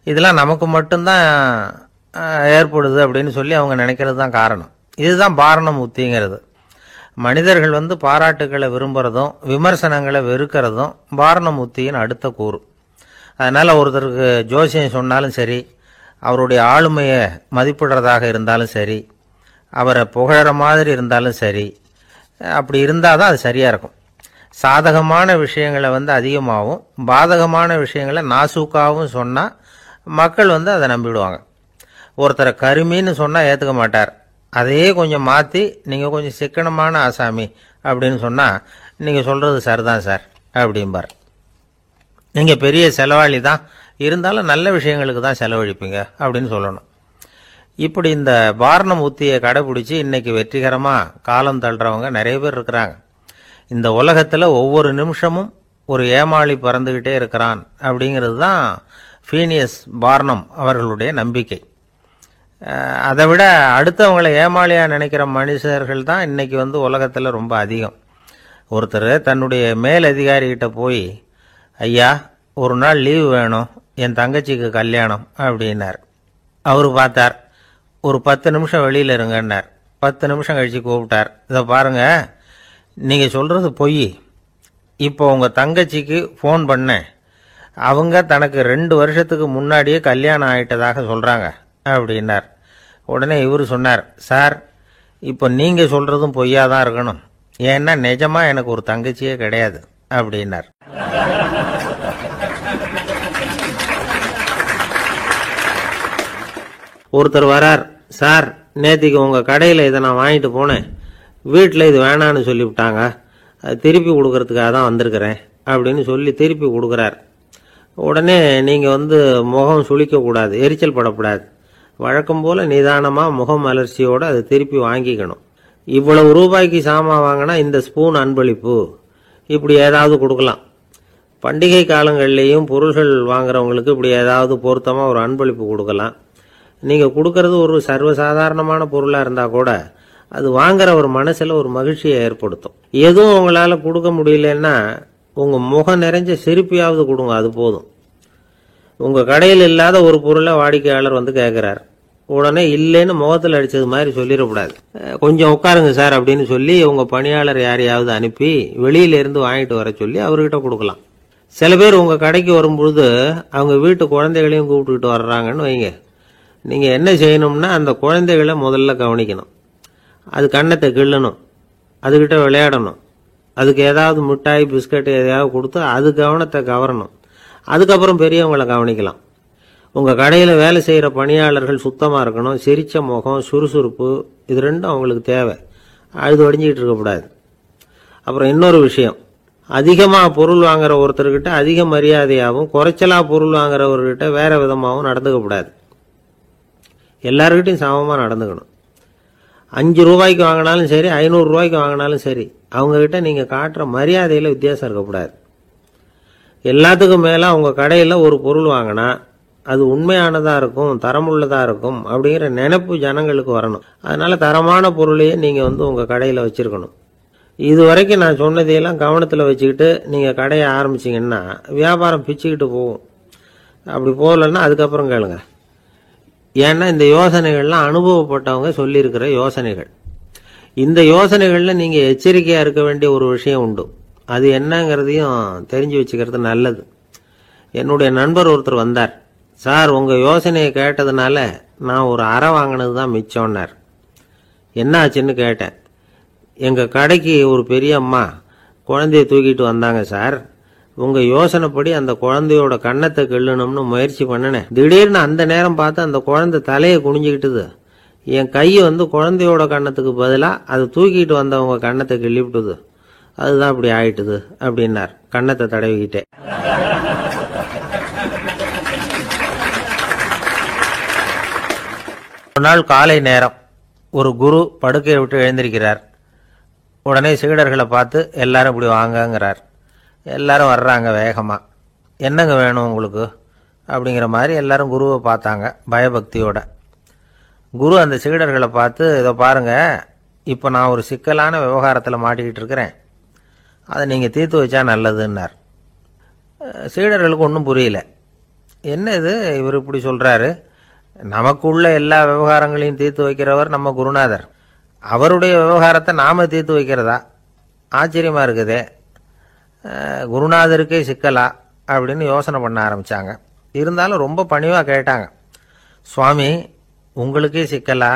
[SPEAKER 1] இதெல்லாம் நமக்கு மட்டும்தான் ஏற்படுது அப்படின்னு சொல்லி அவங்க நினைக்கிறது தான் காரணம். இதுதான் பார்னம் உத்திங்கிறது. மனிதர்கள் பாராட்டுக்களை விரும்புகிறதும் விமர்சனங்களை வெறுக்கிறதும் பார்னம் உத்தியின் அடுத்த கூறு. அதனால் ஒருத்தருக்கு ஜோசியம் சொன்னாலும் சரி, அவருடைய ஆளுமையை மதிப்பிடுறதாக இருந்தாலும் சரி, அவரை புகழற மாதிரி இருந்தாலும் சரி, அப்படி இருந்தால் தான் அது சரியாக இருக்கும். சாதகமான விஷயங்களை அதிகமாகவும் பாதகமான விஷயங்களை நாசூக்காகவும் சொன்னால் மக்கள் அதை நம்பிவிடுவாங்க. ஒருத்தரை கருமின்னு சொன்னால் ஏற்றுக்க மாட்டார். அதையே கொஞ்சம் மாற்றி நீங்கள் கொஞ்சம் சிக்கனமான ஆசாமி அப்படின்னு சொன்னால் நீங்கள் சொல்கிறது சரிதான் சார் அப்படிம்பார். நீங்கள் பெரிய செலவாளி தான், இருந்தாலும் நல்ல விஷயங்களுக்கு தான் செலவழிப்பீங்க அப்படின்னு சொல்லணும். இப்படி இந்த பார்னம் உத்தியை கடைபிடிச்சி இன்னைக்கு வெற்றிகரமாக காலம் தள்ளுறவங்க நிறைய பேர் இருக்கிறாங்க. இந்த உலகத்தில் ஒவ்வொரு நிமிஷமும் ஒரு ஏமாளி பறந்துக்கிட்டே இருக்கிறான் அப்படிங்கிறது தான் ஃபீனியஸ் பார்னம் அவர்களுடைய நம்பிக்கை. அதை விட அடுத்தவங்களை ஏமாளியாக நினைக்கிற மனுஷர்கள் தான் இன்றைக்கி உலகத்தில் ரொம்ப அதிகம். ஒருத்தர் தன்னுடைய மேலதிகாரிகிட்ட போய், ஐயா ஒரு நாள் லீவு வேணும், என் தங்கச்சிக்கு கல்யாணம் அப்படின்னார். அவர் பார்த்தார், ஒரு 10 நிமிஷம் வெளியில் இருங்கன்னார். 10 நிமிஷம் கழித்து கூப்பிட்டார், இதை பாருங்கள், நீங்கள் சொல்கிறது பொய், இப்போ உங்கள் தங்கச்சிக்கு ஃபோன் பண்ணேன், அவங்க தனக்கு 2 வருஷத்துக்கு முன்னாடியே கல்யாணம் ஆகிட்டதாக சொல்கிறாங்க அப்படின்னார். உடனே இவர் சொன்னார், சார் இப்போ நீங்கள் சொல்கிறதும் பொய்யா தான் இருக்கணும், ஏன்னா நிஜமாக எனக்கு ஒரு தங்கச்சியே கிடையாது அப்படின்னார். ஒருத்தர் வரார், சார் நேற்றுக்கு உங்கள் கடையில் இதை நான் வாங்கிட்டு போனேன், வீட்டில் இது வேணான்னு சொல்லிவிட்டாங்க, அது திருப்பி கொடுக்கறதுக்காக தான் வந்திருக்கிறேன் அப்படின்னு சொல்லி திருப்பி கொடுக்குறார். உடனே நீங்கள் முகம் சுளிக்கக்கூடாது, எரிச்சல் படக்கூடாது, வழக்கம் போல் நிதானமாக முகம் அலர்ச்சியோடு அதை திருப்பி வாங்கிக்கணும். இவ்வளவு ரூபாய்க்கு சாமான் வாங்கினா இந்த ஸ்பூன் அன்பளிப்பு, இப்படி ஏதாவது கொடுக்கலாம். பண்டிகை காலங்கள்லேயும் பொருள்கள் வாங்குறவங்களுக்கு இப்படி ஏதாவது பொருத்தமாக ஒரு அன்பளிப்பு கொடுக்கலாம். நீங்கள் கொடுக்கறது ஒரு சர்வசாதாரணமான பொருளாக இருந்தால் கூட அது வாங்குற ஒரு மனசில் ஒரு மகிழ்ச்சியை ஏற்படுத்தும். எதுவும் உங்களால் கொடுக்க முடியலன்னா உங்கள் முகம் நிறைஞ்ச சிரிப்பையாவது கொடுங்க, அது போதும். உங்கள் கடையில் இல்லாத ஒரு பொருளை வாடிக்கையாளர் கேட்குறார், உடனே இல்லைன்னு முகத்தில் அடித்தது மாதிரி சொல்லிடக்கூடாது. கொஞ்சம் உட்காருங்க சார் அப்படின்னு சொல்லி உங்கள் பணியாளர் யாரையாவது அனுப்பி வெளியிலேருந்து வாங்கிட்டு வர சொல்லி அவர்கிட்ட கொடுக்கலாம். சில பேர் உங்கள் கடைக்கு வரும்பொழுது அவங்க வீட்டு குழந்தைகளையும் கூப்பிட்டுக்கிட்டு வர்றாங்கன்னு வைங்க. நீங்கள் என்ன செய்யணும்னா அந்த குழந்தைகளை முதல்ல கவனிக்கணும், அது கண்ணத்தை கிள்ளணும், அதுக்கிட்ட விளையாடணும், அதுக்கு ஏதாவது மிட்டாய் பிஸ்கட் எதையாவது கொடுத்து அது கவனத்தை கவரணும். அதுக்கப்புறம் பெரியவங்களை கவனிக்கலாம். உங்கள் கடையில் வேலை செய்கிற பணியாளர்கள் சுத்தமாக இருக்கணும், சிரிச்ச முகம், சுறுசுறுப்பு, இது ரெண்டும் அவங்களுக்கு தேவை. அழுது வடிஞ்சிக்கிட்டு இருக்கக்கூடாது. அப்புறம் இன்னொரு விஷயம், அதிகமாக பொருள் வாங்குற ஒருத்தர்கிட்ட அதிக மரியாதையாகவும், குறைச்சலாக பொருள் வாங்குறவர்கிட்ட வேற விதமாகவும் நடந்துக்கக்கூடாது. எல்லாருக்கிட்டையும் சமமாக நடந்துக்கணும். 5 ரூபாய்க்கு வாங்கினாலும் சரி, 500 ரூபாய்க்கு வாங்கினாலும் சரி, அவங்கக்கிட்ட நீங்கள் காட்டுற மரியாதையில் வித்தியாசம் இருக்கக்கூடாது. எல்லாத்துக்கும் மேலே அவங்க கடையில் ஒரு பொருள் வாங்கினா அது உண்மையானதாக இருக்கும், தரமுள்ளதாக இருக்கும் அப்படிங்கிற நினைப்பு ஜனங்களுக்கு வரணும். அதனால் தரமான பொருளையே நீங்கள் உங்கள் கடையில் வச்சுருக்கணும். இது வரைக்கும் நான் சொன்னதையெல்லாம் கவனத்தில் வச்சுக்கிட்டு நீங்கள் கடையை ஆரம்பிச்சிங்கன்னா வியாபாரம் பிச்சுக்கிட்டு போகும். அப்படி போகலன்னா அதுக்கப்புறம் கேளுங்க. ஏன்னா இந்த யோசனைகள்லாம் அனுபவப்பட்டவங்க சொல்லியிருக்கிற யோசனைகள். இந்த யோசனைகளில் நீங்கள் எச்சரிக்கையாக இருக்க வேண்டிய ஒரு விஷயம் உண்டு. அது என்னங்கிறதையும் தெரிஞ்சு வச்சுக்கிறது நல்லது. என்னுடைய நண்பர் ஒருத்தர் வந்தார். சார், உங்கள் யோசனையை கேட்டதுனால நான் ஒரு அறை வாங்கினது தான் மிச்சம்னார். என்ன ஆச்சுன்னு கேட்டேன். எங்கள் கடைக்கு ஒரு பெரிய அம்மா குழந்தைய தூக்கிட்டு வந்தாங்க சார். உங்கள் யோசனைப்படி அந்த குழந்தையோட கன்னத்தை கிள்ளணும்னு முயற்சி பண்ணினேன். திடீர்னு அந்த நேரம் பார்த்து அந்த குழந்தை தலையை குனிஞ்சிக்கிட்டுது. என் கை குழந்தையோட கன்னத்துக்கு பதிலாக அதை தூக்கிட்டு வந்தவங்க கன்னத்தை கிள்ளிவிட்டுது. அதுதான் அப்படி ஆயிட்டுது அப்படின்னார், கன்னத்தை தடவிக்கிட்டே. ஒரு நாள் காலை நேரம் ஒரு குரு படுக்கையை விட்டு எழுந்திருக்கிறார். உடனே சீடர்களை பார்த்து எல்லாரும் இப்படி வாங்கங்கிறார். எல்லாரும் வர்றாங்க வேகமாக. என்னங்க வேணும் உங்களுக்கு அப்படிங்கிற மாதிரி எல்லாரும் குருவை பார்த்தாங்க பயபக்தியோட. குரு அந்த சீடர்களை பார்த்து, இதை பாருங்க, இப்போ நான் ஒரு சிக்கலான விவகாரத்தில் மாட்டிக்கிட்டு இருக்கிறேன், அதை நீங்கள் தீர்த்து வச்சா நல்லதுன்னார். சீடர்களுக்கு ஒன்றும் புரியல. என்ன இது இவர் இப்படி சொல்கிறாரு? நமக்குள்ள எல்லா விவகாரங்களையும் தீர்த்து வைக்கிறவர் நம்ம குருநாதர். அவருடைய விவகாரத்தை நாம் தீர்த்து வைக்கிறதா? ஆச்சரியமாக இருக்குதே, குருநாதருக்கே சிக்கலா அப்படின்னு யோசனை பண்ண ஆரம்பித்தாங்க. இருந்தாலும் ரொம்ப பணிவாக கேட்டாங்க. சுவாமி, உங்களுக்கே சிக்கலா?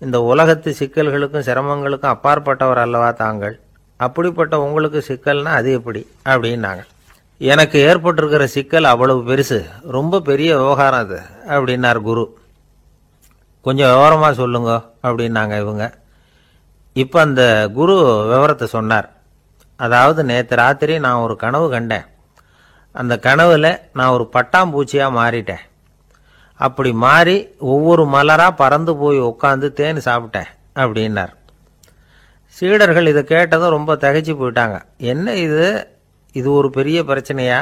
[SPEAKER 1] இந்த உலகத்து சிக்கல்களுக்கும் சிரமங்களுக்கும் அப்பாற்பட்டவர் அல்லவா தாங்கள்? அப்படிப்பட்ட உங்களுக்கு சிக்கல்னா அது எப்படி அப்படின்னாங்க. எனக்கு ஏற்பட்டிருக்கிற சிக்கல் அவ்வளவு பெருசு, ரொம்ப பெரிய விவகாரம் அது அப்படின்னார் குரு. கொஞ்சம் விவரமாக சொல்லுங்க அப்படின்னாங்க இவங்க. இப்போ அந்த குரு விவரத்தை சொன்னார். அதாவது நேற்று ராத்திரி நான் ஒரு கனவு கண்டேன். அந்த கனவில் நான் ஒரு பட்டாம்பூச்சியாக மாறிட்டேன். அப்படி மாறி ஒவ்வொரு மலராக பறந்து போய் உட்காந்து தேன் சாப்பிட்டேன் அப்படின்னார். சீடர்கள் இதை கேட்டதும் ரொம்ப திகைச்சு போயிட்டாங்க. என்ன இது, இது ஒரு பெரிய பிரச்சனையா?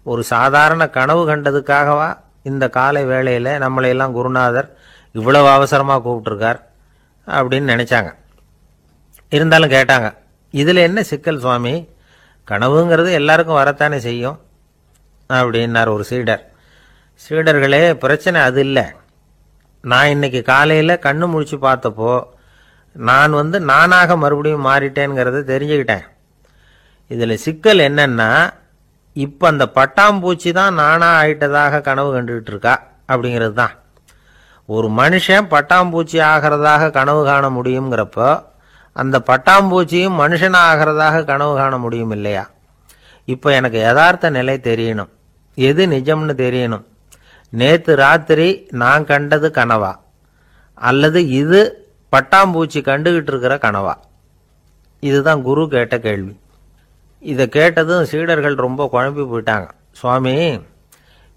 [SPEAKER 1] ஒரு சாதாரண கனவு கண்டதுக்காகவா இந்த காலை வேளையில் நம்மளையெல்லாம் குருநாதர் இவ்வளவு அவசரமாக கூப்பிட்டுருக்கார் அப்படின்னு நினச்சாங்க. இருந்தாலும் கேட்டாங்க, இதில் என்ன சிக்கல் சுவாமி? கனவுங்கிறது எல்லாருக்கும் வரத்தானே செய்யும் அப்படின்னார் ஒரு சீடர். சீடர்களே, பிரச்சனை அது இல்லை. நான் இன்னைக்கு காலையில் கண்ணு முழிச்சு பார்த்தப்போ நான் நானாக மறுபடியும் மாறிட்டேங்கிறத தெரிஞ்சுக்கிட்டேன். இதில் சிக்கல் என்னன்னா, இப்போ அந்த பட்டாம்பூச்சி தான் நானாக ஆயிட்டதாக கனவு கண்டுகிட்டு இருக்கா அப்படிங்கிறது தான். ஒரு மனுஷன் பட்டாம்பூச்சி ஆகிறதாக கனவு காண முடியுங்கிறப்போ அந்த பட்டாம்பூச்சியும் மனுஷனாக ஆகிறதாக கனவு காண முடியும் இல்லையா? இப்போ எனக்கு யதார்த்த நிலை தெரியணும், எது நிஜம்னு தெரியணும். நேற்று ராத்திரி நான் கண்டது கனவா, அல்லது இது பட்டாம்பூச்சி கண்டுகிட்டு இருக்கிற கனவா? இதுதான் குரு கேட்ட கேள்வி. இதை கேட்டதும் சீடர்கள் ரொம்ப குழம்பி போயிட்டாங்க. சுவாமி,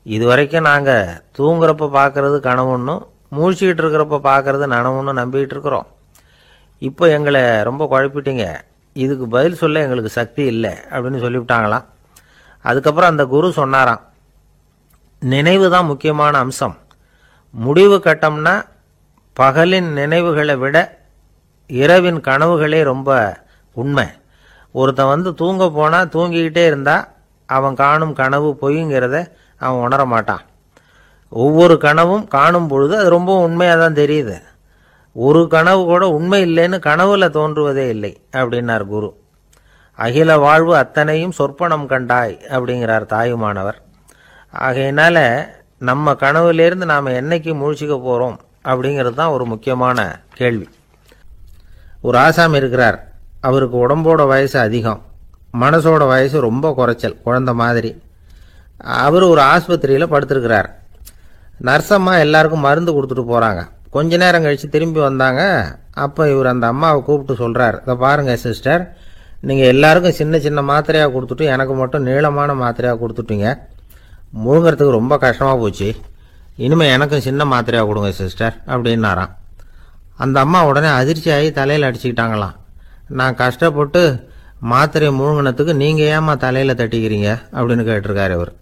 [SPEAKER 1] இது வரைக்கும் நாங்கள் தூங்குறப்ப பார்க்கறது கனவுன்னும் மூழ்கிட்டு இருக்கிறப்ப பார்க்கறது நனவுன்னு நம்பிக்கிட்டு இருக்கிறோம். இப்போ எங்களை ரொம்ப குழப்பிட்டீங்க, இதுக்கு பதில் சொல்ல எங்களுக்கு சக்தி இல்லை அப்படின்னு சொல்லிவிட்டாங்களாம். அதுக்கப்புறம் அந்த குரு சொன்னாராம், நினைவு தான் முக்கியமான அம்சம். முடிவு கட்டம்னா பகலின் நினைவுகளை விட இரவின் கனவுகளே ரொம்ப உண்மை. ஒருத்தன் தூங்க போனால் தூங்கிக்கிட்டே இருந்தால் அவன் காணும் கனவு பொய்ங்கிறத அவன் உணர மாட்டான். ஒவ்வொரு கனவும் காணும் பொழுது அது ரொம்ப உண்மையாக தான் தெரியுது. ஒரு கனவு கூட உண்மை இல்லைன்னு கனவுல தோன்றுவதே இல்லை அப்படின்னார் குரு. அகில வாழ்வு அத்தனையும் சொற்பனம் கண்டாய் அப்படிங்கிறார் தாயுமானவர். ஆகையினால நம்ம கனவுலேருந்து நாம் என்னைக்கு முழிச்சிக்க போகிறோம் அப்படிங்கிறது தான் ஒரு முக்கியமான கேள்வி. ஒரு ஆசாமி இருக்கிறார். அவருக்கு உடம்போட வயசு அதிகம், மனசோட வயசு ரொம்ப குறைச்சல், குழந்தை மாதிரி. அவர் ஒரு ஆஸ்பத்திரியில் படுத்திருக்கிறார். நர்ஸம்மா எல்லாருக்கும் மருந்து கொடுத்துட்டு போகிறாங்க. கொஞ்ச நேரம் கழித்து திரும்பி வந்தாங்க. அப்போ இவர் அந்த அம்மாவை கூப்பிட்டு சொல்கிறார், இதை பாருங்கள் சிஸ்டர், நீங்கள் எல்லாருக்கும் சின்ன சின்ன மாத்திரையாக கொடுத்துட்டு எனக்கு மட்டும் நீளமான மாத்திரையாக கொடுத்துட்டீங்க. முழுங்கிறதுக்கு ரொம்ப கஷ்டமாக போச்சு. இனிமேல் எனக்கும் சின்ன மாத்திரையாக கொடுங்க சிஸ்டர் அப்படின்னாராம். அந்த அம்மா உடனே அதிர்ச்சியாகி தலையில் அடிச்சுக்கிட்டாங்களாம். நான் கஷ்டப்பட்டு மாத்திரையை முழுங்கினத்துக்கு நீங்கள் ஏமா தலையில் தட்டிக்கிறீங்க அப்படின்னு கேட்டிருக்காரு இவர்.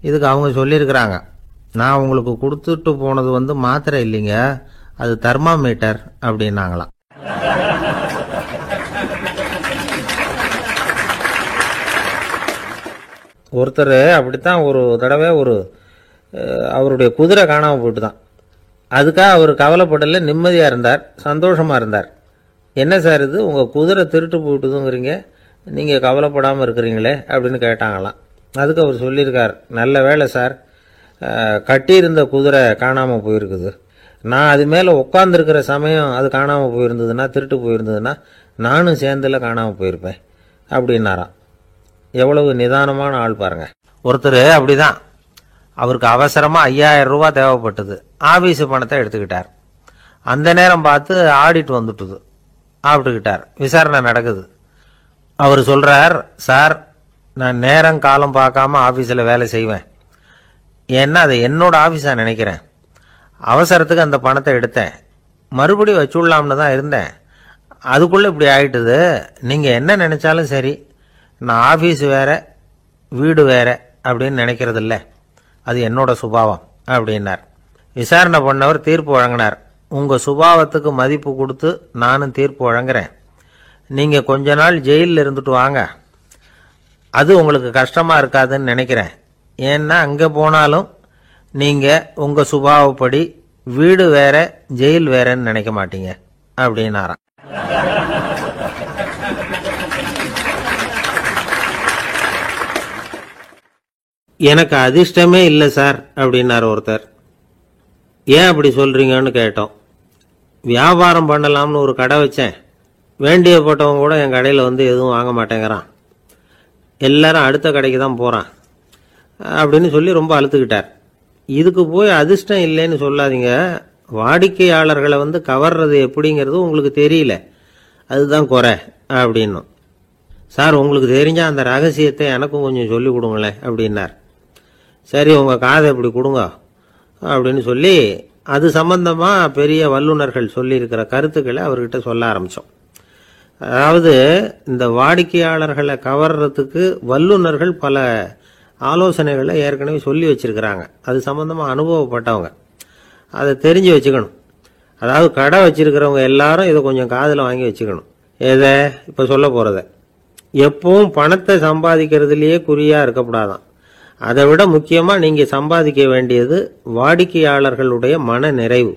[SPEAKER 1] இதுக்கு அவங்க சொல்லியிருக்கிறாங்க, நான் உங்களுக்கு கொடுத்துட்டு போனது மாத்திரை இல்லைங்க, அது தெர்மாமீட்டர் அப்படின்னாங்களாம். ஒருத்தர் அப்படித்தான் ஒரு தடவை அவருடைய குதிரை காணாமல் போயிட்டு தான். அதுக்காக அவர் கவலைப்படல, நிம்மதியாக இருந்தார், சந்தோஷமாக இருந்தார். என்ன சார் இது, உங்கள் குதிரை திருட்டு போயிட்டுதுங்கிறீங்க, நீங்கள் கவலைப்படாமல் இருக்கிறீங்களே அப்படின்னு கேட்டாங்களாம். அதுக்கு அவர் சொல்லியிருக்கார், நல்ல வேலை சார், கட்டியிருந்த குதிரை காணாமல் போயிருக்குது. நான் அது மேலே உட்காந்துருக்கிற சமயம் அது காணாமல் போயிருந்ததுன்னா, திருட்டு போயிருந்ததுன்னா நானும் சேர்ந்துல காணாமல் போயிருப்பேன் அப்படின்னாராம். எவ்வளவு நிதானமான ஆள் பாருங்க. ஒருத்தர் அப்படிதான், அவருக்கு அவசரமாக 5000 ரூபா தேவைப்பட்டது. ஆஃபீஸு பணத்தை எடுத்துக்கிட்டார். அந்த நேரம் பார்த்து ஆடிட் வந்துட்டுது. ஆப்பிட்டுக்கிட்டார். விசாரணை நடக்குது. அவர் சொல்கிறார், சார் நான் நேரம் காலம் பார்க்காம ஆஃபீஸில் வேலை செய்வேன். ஏன்னா அதை என்னோட ஆஃபீஸாக நினைக்கிறேன். அவசரத்துக்கு அந்த பணத்தை எடுத்தேன். மறுபடியும் வச்சுடலாம்னு தான் இருந்தேன். அதுக்குள்ளே இப்படி ஆகிட்டுது. நீங்கள் என்ன நினச்சாலும் சரி, நான் ஆஃபீஸ் வேறு வீடு வேறு அப்படின்னு நினைக்கிறதில்ல, அது என்னோட சுபாவம் அப்படின்னார். விசாரணை பண்ணவர் தீர்ப்பு வழங்கினார். உங்கள் சுபாவத்துக்கு மதிப்பு கொடுத்து நானும் தீர்ப்பு வழங்குறேன். நீங்கள் கொஞ்ச நாள் ஜெயிலில் இருந்துட்டு வாங்க, அது உங்களுக்கு கஷ்டமாக இருக்காதுன்னு நினைக்கிறேன். ஏன்னா அங்கே போனாலும் நீங்கள் உங்கள் சுபாவப்படி வீடு வேற ஜெயில் வேறன்னு நினைக்க மாட்டீங்க அப்படின்னாராம். எனக்கு அதிர்ஷ்டமே இல்லை சார் அப்படின்னார் ஒருத்தர். ஏன் அப்படி சொல்கிறீங்கன்னு கேட்டோம். வியாபாரம் பண்ணலாம்னு ஒரு கடை வச்சேன். வேண்டியப்பட்டவங்க கூட என் கடையில் எதுவும் வாங்க மாட்டேங்கிறான். எல்லாரும் அடுத்த கடைக்கு தான் போகிறான் அப்படின்னு சொல்லி ரொம்ப அழுத்துக்கிட்டார். இதுக்கு போய் அதிர்ஷ்டம் இல்லைன்னு சொல்லாதீங்க. வாடிக்கையாளர்களை கவர்றது எப்படிங்கிறது உங்களுக்கு தெரியல, அதுதான் குறை அப்படின்னும். சார் உங்களுக்கு தெரிஞ்ச அந்த ரகசியத்தை எனக்கும் கொஞ்சம் சொல்லி கொடுங்களேன் அப்படின்னார். சரி உங்கள் காதை இப்படி கொடுங்க அப்படின்னு சொல்லி அது சம்பந்தமாக பெரிய வல்லுநர்கள் சொல்லியிருக்கிற கருத்துக்களை அவர்கிட்ட சொல்ல ஆரம்பித்தோம். அதாவது இந்த வாடிக்கையாளர்களை கவர்றதுக்கு வல்லுநர்கள் பல ஆலோசனைகளை ஏற்கனவே சொல்லி வச்சிருக்கிறாங்க. அது சம்பந்தமாக அனுபவப்பட்டவங்க, அதை தெரிஞ்சு வச்சுக்கணும். அதாவது கடை வச்சிருக்கிறவங்க எல்லாரும் இதை கொஞ்சம் காதில் வாங்கி வச்சுக்கணும். எதை இப்போ சொல்ல போகிறத. எப்பவும் பணத்தை சம்பாதிக்கிறதுலேயே குறியாக இருக்கக்கூடாதான். அதை விட முக்கியமாக நீங்கள் சம்பாதிக்க வேண்டியது வாடிக்கையாளர்களுடைய மன நிறைவு.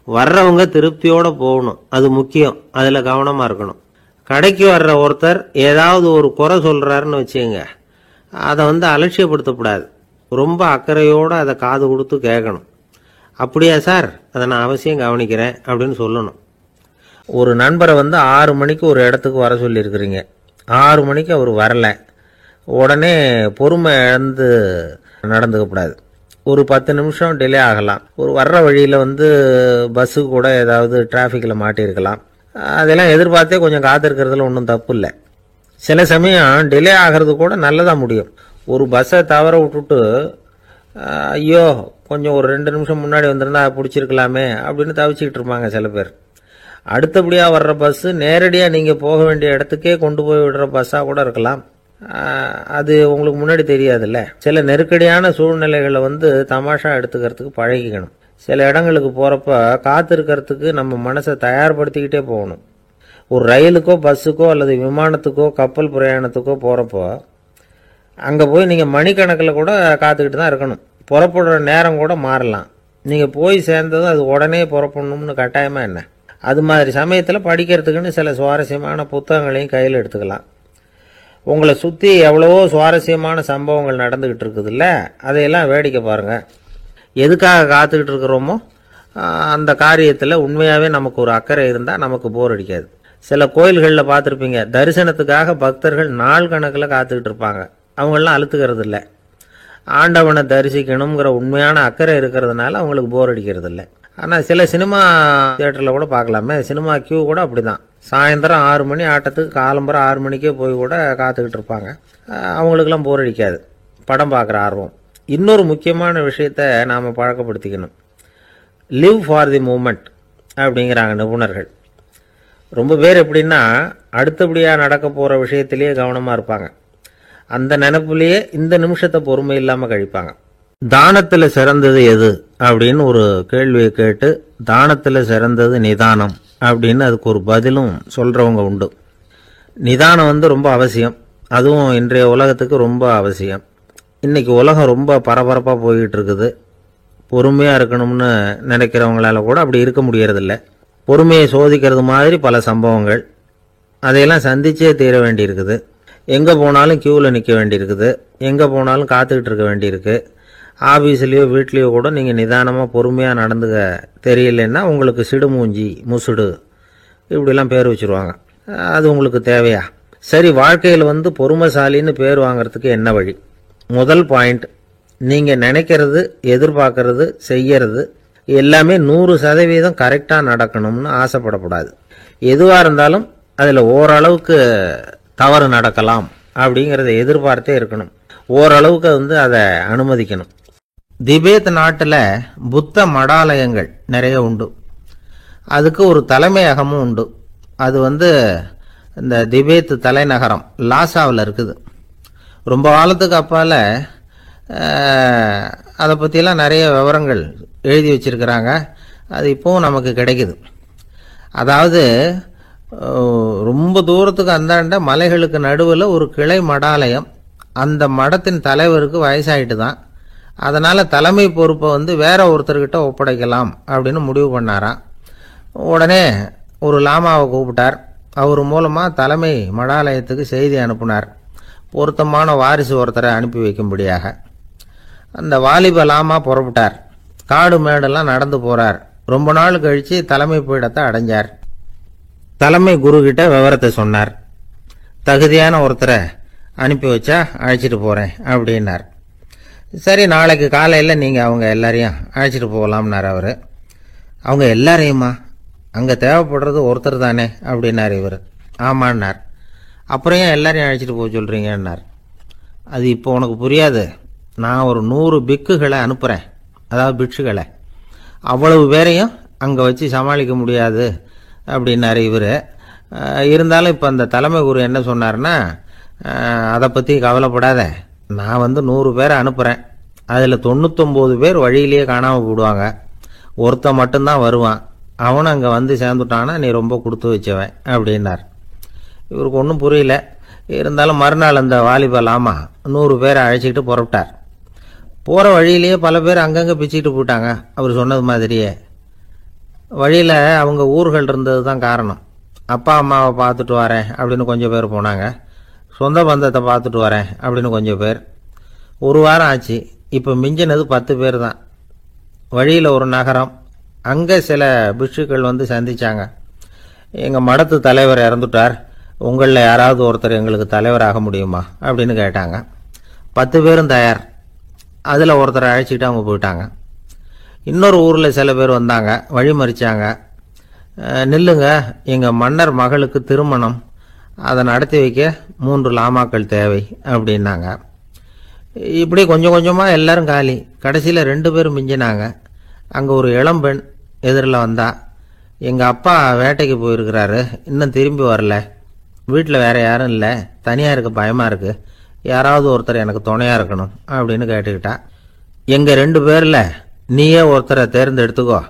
[SPEAKER 1] வர்றவங்க திருப்தியோடு போகணும், அது முக்கியம். அதில் கவனமாக இருக்கணும். கடைக்கு வர்ற ஒருத்தர் ஏதாவது ஒரு குறை சொல்கிறாருன்னு வச்சுங்க, அதை அலட்சியப்படுத்தக்கூடாது. ரொம்ப அக்கறையோடு அதை காது கொடுத்து கேட்கணும். அப்படியா சார், அதை நான் அவசியம் கவனிக்கிறேன் அப்படின்னு சொல்லணும். ஒரு நண்பரை 6 மணிக்கு ஒரு இடத்துக்கு வர சொல்லியிருக்கிறீங்க. 6 மணிக்கு அவர் வரலை. உடனே பொறுமை இழந்து நடந்துக்கக்கூடாது. ஒரு 10 நிமிஷம் டிலே ஆகலாம். ஒரு வர்ற வழியில் பஸ்ஸு கூட ஏதாவது டிராஃபிக்கில் மாட்டியிருக்கலாம். அதெல்லாம் எதிர்பார்த்தே கொஞ்சம் காத்திருக்கிறதுல ஒன்றும் தப்பு இல்லை. சில சமயம் டிலே ஆகிறது கூட நல்லதாக முடியும். ஒரு பஸ்ஸை தவற விட்டுட்டு ஐயோ கொஞ்சம் ஒரு 2 நிமிஷம் முன்னாடி வந்திருந்தா பிடிச்சிருக்கலாமே அப்படின்னு தவிச்சிக்கிட்டு இருப்பாங்க சில பேர். அடுத்தபடியாக வர்ற பஸ்ஸு நேரடியாக நீங்கள் போக வேண்டிய இடத்துக்கே கொண்டு போய் விடுற பஸ்ஸாக கூட இருக்கலாம். அது உங்களுக்கு முன்னாடி தெரியாதுல்ல. சில நெருக்கடியான சூழ்நிலைகளை தமாஷா எடுத்துக்கிறதுக்கு பழகிக்கணும். சில இடங்களுக்கு போகிறப்ப காத்திருக்கிறதுக்கு நம்ம மனசை தயார்படுத்திக்கிட்டே போகணும். ஒரு ரயிலுக்கோ பஸ்ஸுக்கோ அல்லது விமானத்துக்கோ கப்பல் பிரயாணத்துக்கோ போகிறப்போ அங்கே போய் நீங்கள் மணிக்கணக்கில் கூட காத்துக்கிட்டு தான் இருக்கணும். புறப்படுற நேரம் கூட மாறலாம். நீங்கள் போய் சேர்ந்ததும் அது உடனே புறப்படணும்னு கட்டாயமாக என்ன. அது மாதிரி சமயத்தில் படிக்கிறதுக்குன்னு சில சுவாரஸ்யமான புத்தகங்களையும் கையில் எடுத்துக்கலாம். உங்களை சுற்றி எவ்வளவோ சுவாரஸ்யமான சம்பவங்கள் நடந்துக்கிட்டு இருக்குதுல்ல, அதையெல்லாம் வேடிக்கை பாருங்கள். எதுக்காக காத்துக்கிட்டு இருக்கிறோமோ அந்த காரியத்தில் உண்மையாகவே நமக்கு ஒரு அக்கறை இருந்தால் நமக்கு போர் அடிக்காது. சில கோயில்களில் பார்த்துருப்பீங்க, தரிசனத்துக்காக பக்தர்கள் நாள் கணக்கில் காத்துக்கிட்டு இருப்பாங்க. அவங்களெலாம் அழுத்துக்கிறது இல்லை. ஆண்டவனை தரிசிக்கணுங்கிற உண்மையான அக்கறை இருக்கிறதுனால அவங்களுக்கு போர் அடிக்கிறது இல்லை. ஆனால் சில சினிமா தியேட்டரில் கூட பார்க்கலாமே, சினிமா கியூ கூட அப்படி தான். சாயந்தரம் 6 மணி ஆட்டத்துக்கு காலம்பரம் 6 மணிக்கே போய் கூட காத்துக்கிட்டு இருப்பாங்க. அவங்களுக்கெல்லாம் போர் அடிக்காது, படம் பார்க்குற ஆர்வம். இன்னொரு முக்கியமான விஷயத்தை நாம் பழக்கப்படுத்திக்கணும். லிவ் ஃபார் தி மூமெண்ட் அப்படிங்கிறாங்க நிபுணர்கள். ரொம்ப பேர் எப்படின்னா அடுத்தபடியாக நடக்க போகிற விஷயத்திலேயே கவனமாக இருப்பாங்க. அந்த நினைப்புலேயே இந்த நிமிஷத்தை பொறுமை இல்லாமல் கழிப்பாங்க. தானத்தில் சிறந்தது எது அப்படின்னு ஒரு கேள்வியை கேட்டு தானத்தில் சிறந்தது நிதானம் அப்படின்னு அதுக்கு ஒரு பதிலும் சொல்கிறவங்க உண்டு. நிதானம் ரொம்ப அவசியம், அதுவும் இன்றைய உலகத்துக்கு ரொம்ப அவசியம். இன்றைக்கி உலகம் ரொம்ப பரபரப்பாக போய்கிட்டு இருக்குது. பொறுமையாக இருக்கணும்னு நினைக்கிறவங்களால கூட அப்படி இருக்க முடியறதில்ல. பொறுமையை சோதிக்கிறது மாதிரி பல சம்பவங்கள், அதையெல்லாம் சந்திச்சே தீர வேண்டியிருக்குது. எங்கே போனாலும் க்யூவில் நிற்க வேண்டியிருக்குது, எங்கே போனாலும் காத்துக்கிட்டு இருக்க வேண்டியிருக்கு. ஆஃபீஸ்லேயோ வீட்லேயோ கூட நீங்கள் நிதானமாக பொறுமையாக நடந்துக்க தெரியலன்னா உங்களுக்கு சிடுமூஞ்சி, முசுடு இப்படிலாம் பேர் வச்சுருவாங்க. அது உங்களுக்கு தேவையா? சரி, வாழ்க்கையில் பொறுமைசாலின்னு பேர் வாங்கிறதுக்கு என்ன வழி? முதல் பாயிண்ட், நீங்கள் நினைக்கிறது, எதிர்பார்க்கறது, செய்யறது எல்லாமே 100% கரெக்டாக நடக்கணும்னு ஆசைப்படக்கூடாது. எதுவாக இருந்தாலும் அதில் ஓரளவுக்கு தவறு நடக்கலாம் அப்படிங்கிறத எதிர்பார்த்தே இருக்கணும். ஓரளவுக்கு அதை அனுமதிக்கணும். திபேத் நாட்டில் புத்த மடாலயங்கள் நிறைய உண்டு. அதுக்கு ஒரு தலைமையகமும் உண்டு. அது இந்த திபேத் தலைநகரம் லாசாவில் இருக்குது. ரொம்ப காலத்துக்கு அப்பால் அதை பற்றியெல்லாம் நிறைய விவரங்கள் எழுதி வச்சிருக்கிறாங்க. அது இப்போவும் நமக்கு கிடைக்குது. அதாவது ரொம்ப தூரத்துக்கு அந்தாண்ட மலைகளுக்கு நடுவில் ஒரு கிளை மடாலயம். அந்த மடத்தின் தலைவருக்கு வயசாயிட்டு தான். அதனால் தலைமை பொறுப்பை வேற ஒருத்தர்கிட்ட ஒப்படைக்கலாம் அப்படின்னு முடிவு பண்ணாராம். உடனே ஒரு லாமாவை கூப்பிட்டார். அவர் மூலமாக தலைமை மடாலயத்துக்கு செய்தி அனுப்புனார், பொருத்தமான வாரிசு ஒருத்தரை அனுப்பி வைக்கும்படியாக. அந்த வாலிப லாமா புறப்பட்டார். காடு மேடெல்லாம் நடந்து போகிறார். ரொம்ப நாள் கழித்து தலைமை பீடத்தை அடைஞ்சார். தலைமை குரு கிட்ட விவரத்தை சொன்னார். தகுதியான ஒருத்தரை அனுப்பி வச்சா அழைச்சிட்டு போகிறேன் அப்படின்னார். சரி, நாளைக்கு காலையில் நீங்கள் அவங்க எல்லாரையும் அழைச்சிட்டு போகலாம்னார் அவர். அவங்க எல்லாரையுமா? அங்கே தேவைப்படுறது ஒருத்தர் தானே அப்படின்னார் இவர். ஆமான்னார். அப்புறம் ஏன் எல்லாரையும் அழைச்சிட்டு போக சொல்கிறீங்கன்னார். அது இப்போ உனக்கு புரியாது. நான் ஒரு 100 பிக்குகளை அனுப்புகிறேன், அதாவது பிட்சுகளை. அவ்வளவு பேரையும் அங்கே வச்சு சமாளிக்க முடியாது அப்படின்னாரு இவர். இருந்தாலும் இப்போ அந்த தலைமை குரு என்ன சொன்னார்னா, அதை பற்றி கவலைப்படாத, நான் 100 பேரை அனுப்புகிறேன். அதில் 99 பேர் வழியிலேயே காணாமல் போடுவாங்க, ஒருத்தன் மட்டும்தான் வருவான். அவனும் அங்கே சேர்ந்துட்டானா நீ ரொம்ப கொடுத்து வச்சவன் அப்படின்னார். இவருக்கு ஒன்றும் புரியல. இருந்தாலும் மறுநாள் அந்த வாலிபலாமா 100 பேரை அழைச்சிக்கிட்டு புறப்பட்டார். போகிற வழியிலேயே பல பேர் அங்கங்கே பிச்சுக்கிட்டு போயிட்டாங்க. அவர் சொன்னது மாதிரியே வழியில் அவங்க ஊர்கள் இருந்தது தான் காரணம். அப்பா அம்மாவை பார்த்துட்டு வரேன் அப்படின்னு கொஞ்சம் பேர் போனாங்க. சொந்த பந்தத்தை பார்த்துட்டு வரேன் அப்படின்னு கொஞ்சம் பேர். ஒரு வாரம் ஆச்சு. இப்போ மிஞ்சினது 10 பேர் தான். வழியில் ஒரு நகரம். அங்கே சில பிட்சுக்கள் சந்திச்சாங்க. எங்கள் மடத்து தலைவர் இறந்துட்டார், உங்களில் யாராவது ஒருத்தர் எங்களுக்கு தலைவராக முடியுமா அப்படின்னு கேட்டாங்க. 10 பேரும் தயார். அதில் ஒருத்தரை அழைச்சிக்கிட்டு அவங்க போயிட்டாங்க. இன்னொரு ஊரில் சில பேர் வந்தாங்க, வழி மறிச்சாங்க. நில்லுங்க, எங்கள் மன்னர் மகளுக்கு திருமணம், அதை நடத்தி வைக்க 3 லாமாக்கள் தேவை அப்படின்னாங்க. இப்படி கொஞ்சம் கொஞ்சமாக எல்லாரும் காலி. கடைசியில் 2 பேரும் மிஞ்சினாங்க. அங்கே ஒரு இளம்பெண் எதிரில் வந்தா. எங்கள் அப்பா வேட்டைக்கு போயிருக்கிறாரு, இன்னும் திரும்பி வரல. வீட்டில் வேறு யாரும் இல்லை, தனியாக இருக்க பயமாக இருக்குது, யாராவது ஒருத்தர் எனக்கு துணையாக இருக்கணும் அப்படின்னு கேட்டுக்கிட்டா. எங்கள் 2 பேரில் நீயே ஒருத்தரை தேர்ந்தெடுத்துக்கோ,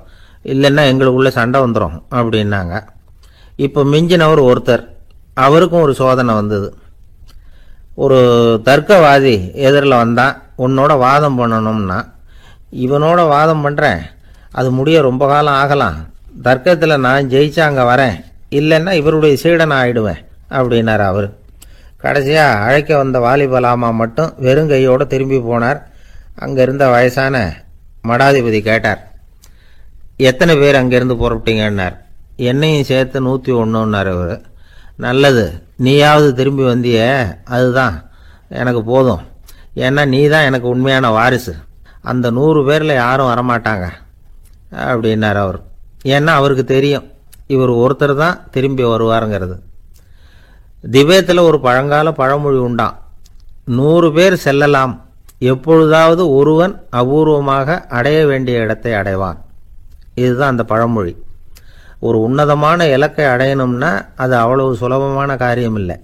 [SPEAKER 1] இல்லைன்னா எங்களுக்குள்ளே சண்டை வந்துடும் அப்படின்னாங்க. இப்போ மிஞ்சினவர் ஒருத்தர். அவருக்கும் ஒரு சோதனை வந்தது. ஒரு தர்க்கவாதி எதிரில் வந்தான். உன்னோட வாதம் பண்ணணும்னா. இவனோட வாதம் பண்ணுறேன், அது முடிய ரொம்ப காலம் ஆகலாம். தர்க்கத்தில் நான் ஜெயிச்சா அங்கே வரேன், இல்லைன்னா இவருடைய சீடனை ஆயிடுவேன் அப்படின்னார் அவர். கடைசியாக அழைக்க வந்த வாலிபலாமா மட்டும் வெறுங்கையோடு திரும்பி போனார். அங்கே இருந்த வயசான மடாதிபதி கேட்டார், எத்தனை பேர் அங்கேருந்து புறப்பட்டீங்கன்னார். என்னையும் சேர்த்து 101ன்னார் அவர். நல்லது, நீயாவது திரும்பி வந்தியே, அதுதான் எனக்கு போதும். ஏன்னா நீ தான் எனக்கு உண்மையான வாரிசு. அந்த 100 பேரில் யாரும் வரமாட்டாங்க. அப்படின்னார் அவர். ஏன்னா அவருக்கு தெரியும் இவர் ஒருத்தர் தான் திரும்பி வருவாருங்கிறது. திபேத்தில் ஒரு பழங்கால பழமொழி உண்டாம், 100 பேர் செல்லலாம், எப்பொழுதாவது ஒருவன் அபூர்வமாக அடைய வேண்டிய இடத்தை அடைவான். இதுதான் அந்த பழமொழி. ஒரு உன்னதமான இலக்கை அடையணும்னா அது அவ்வளவு சுலபமான காரியம் இல்லை.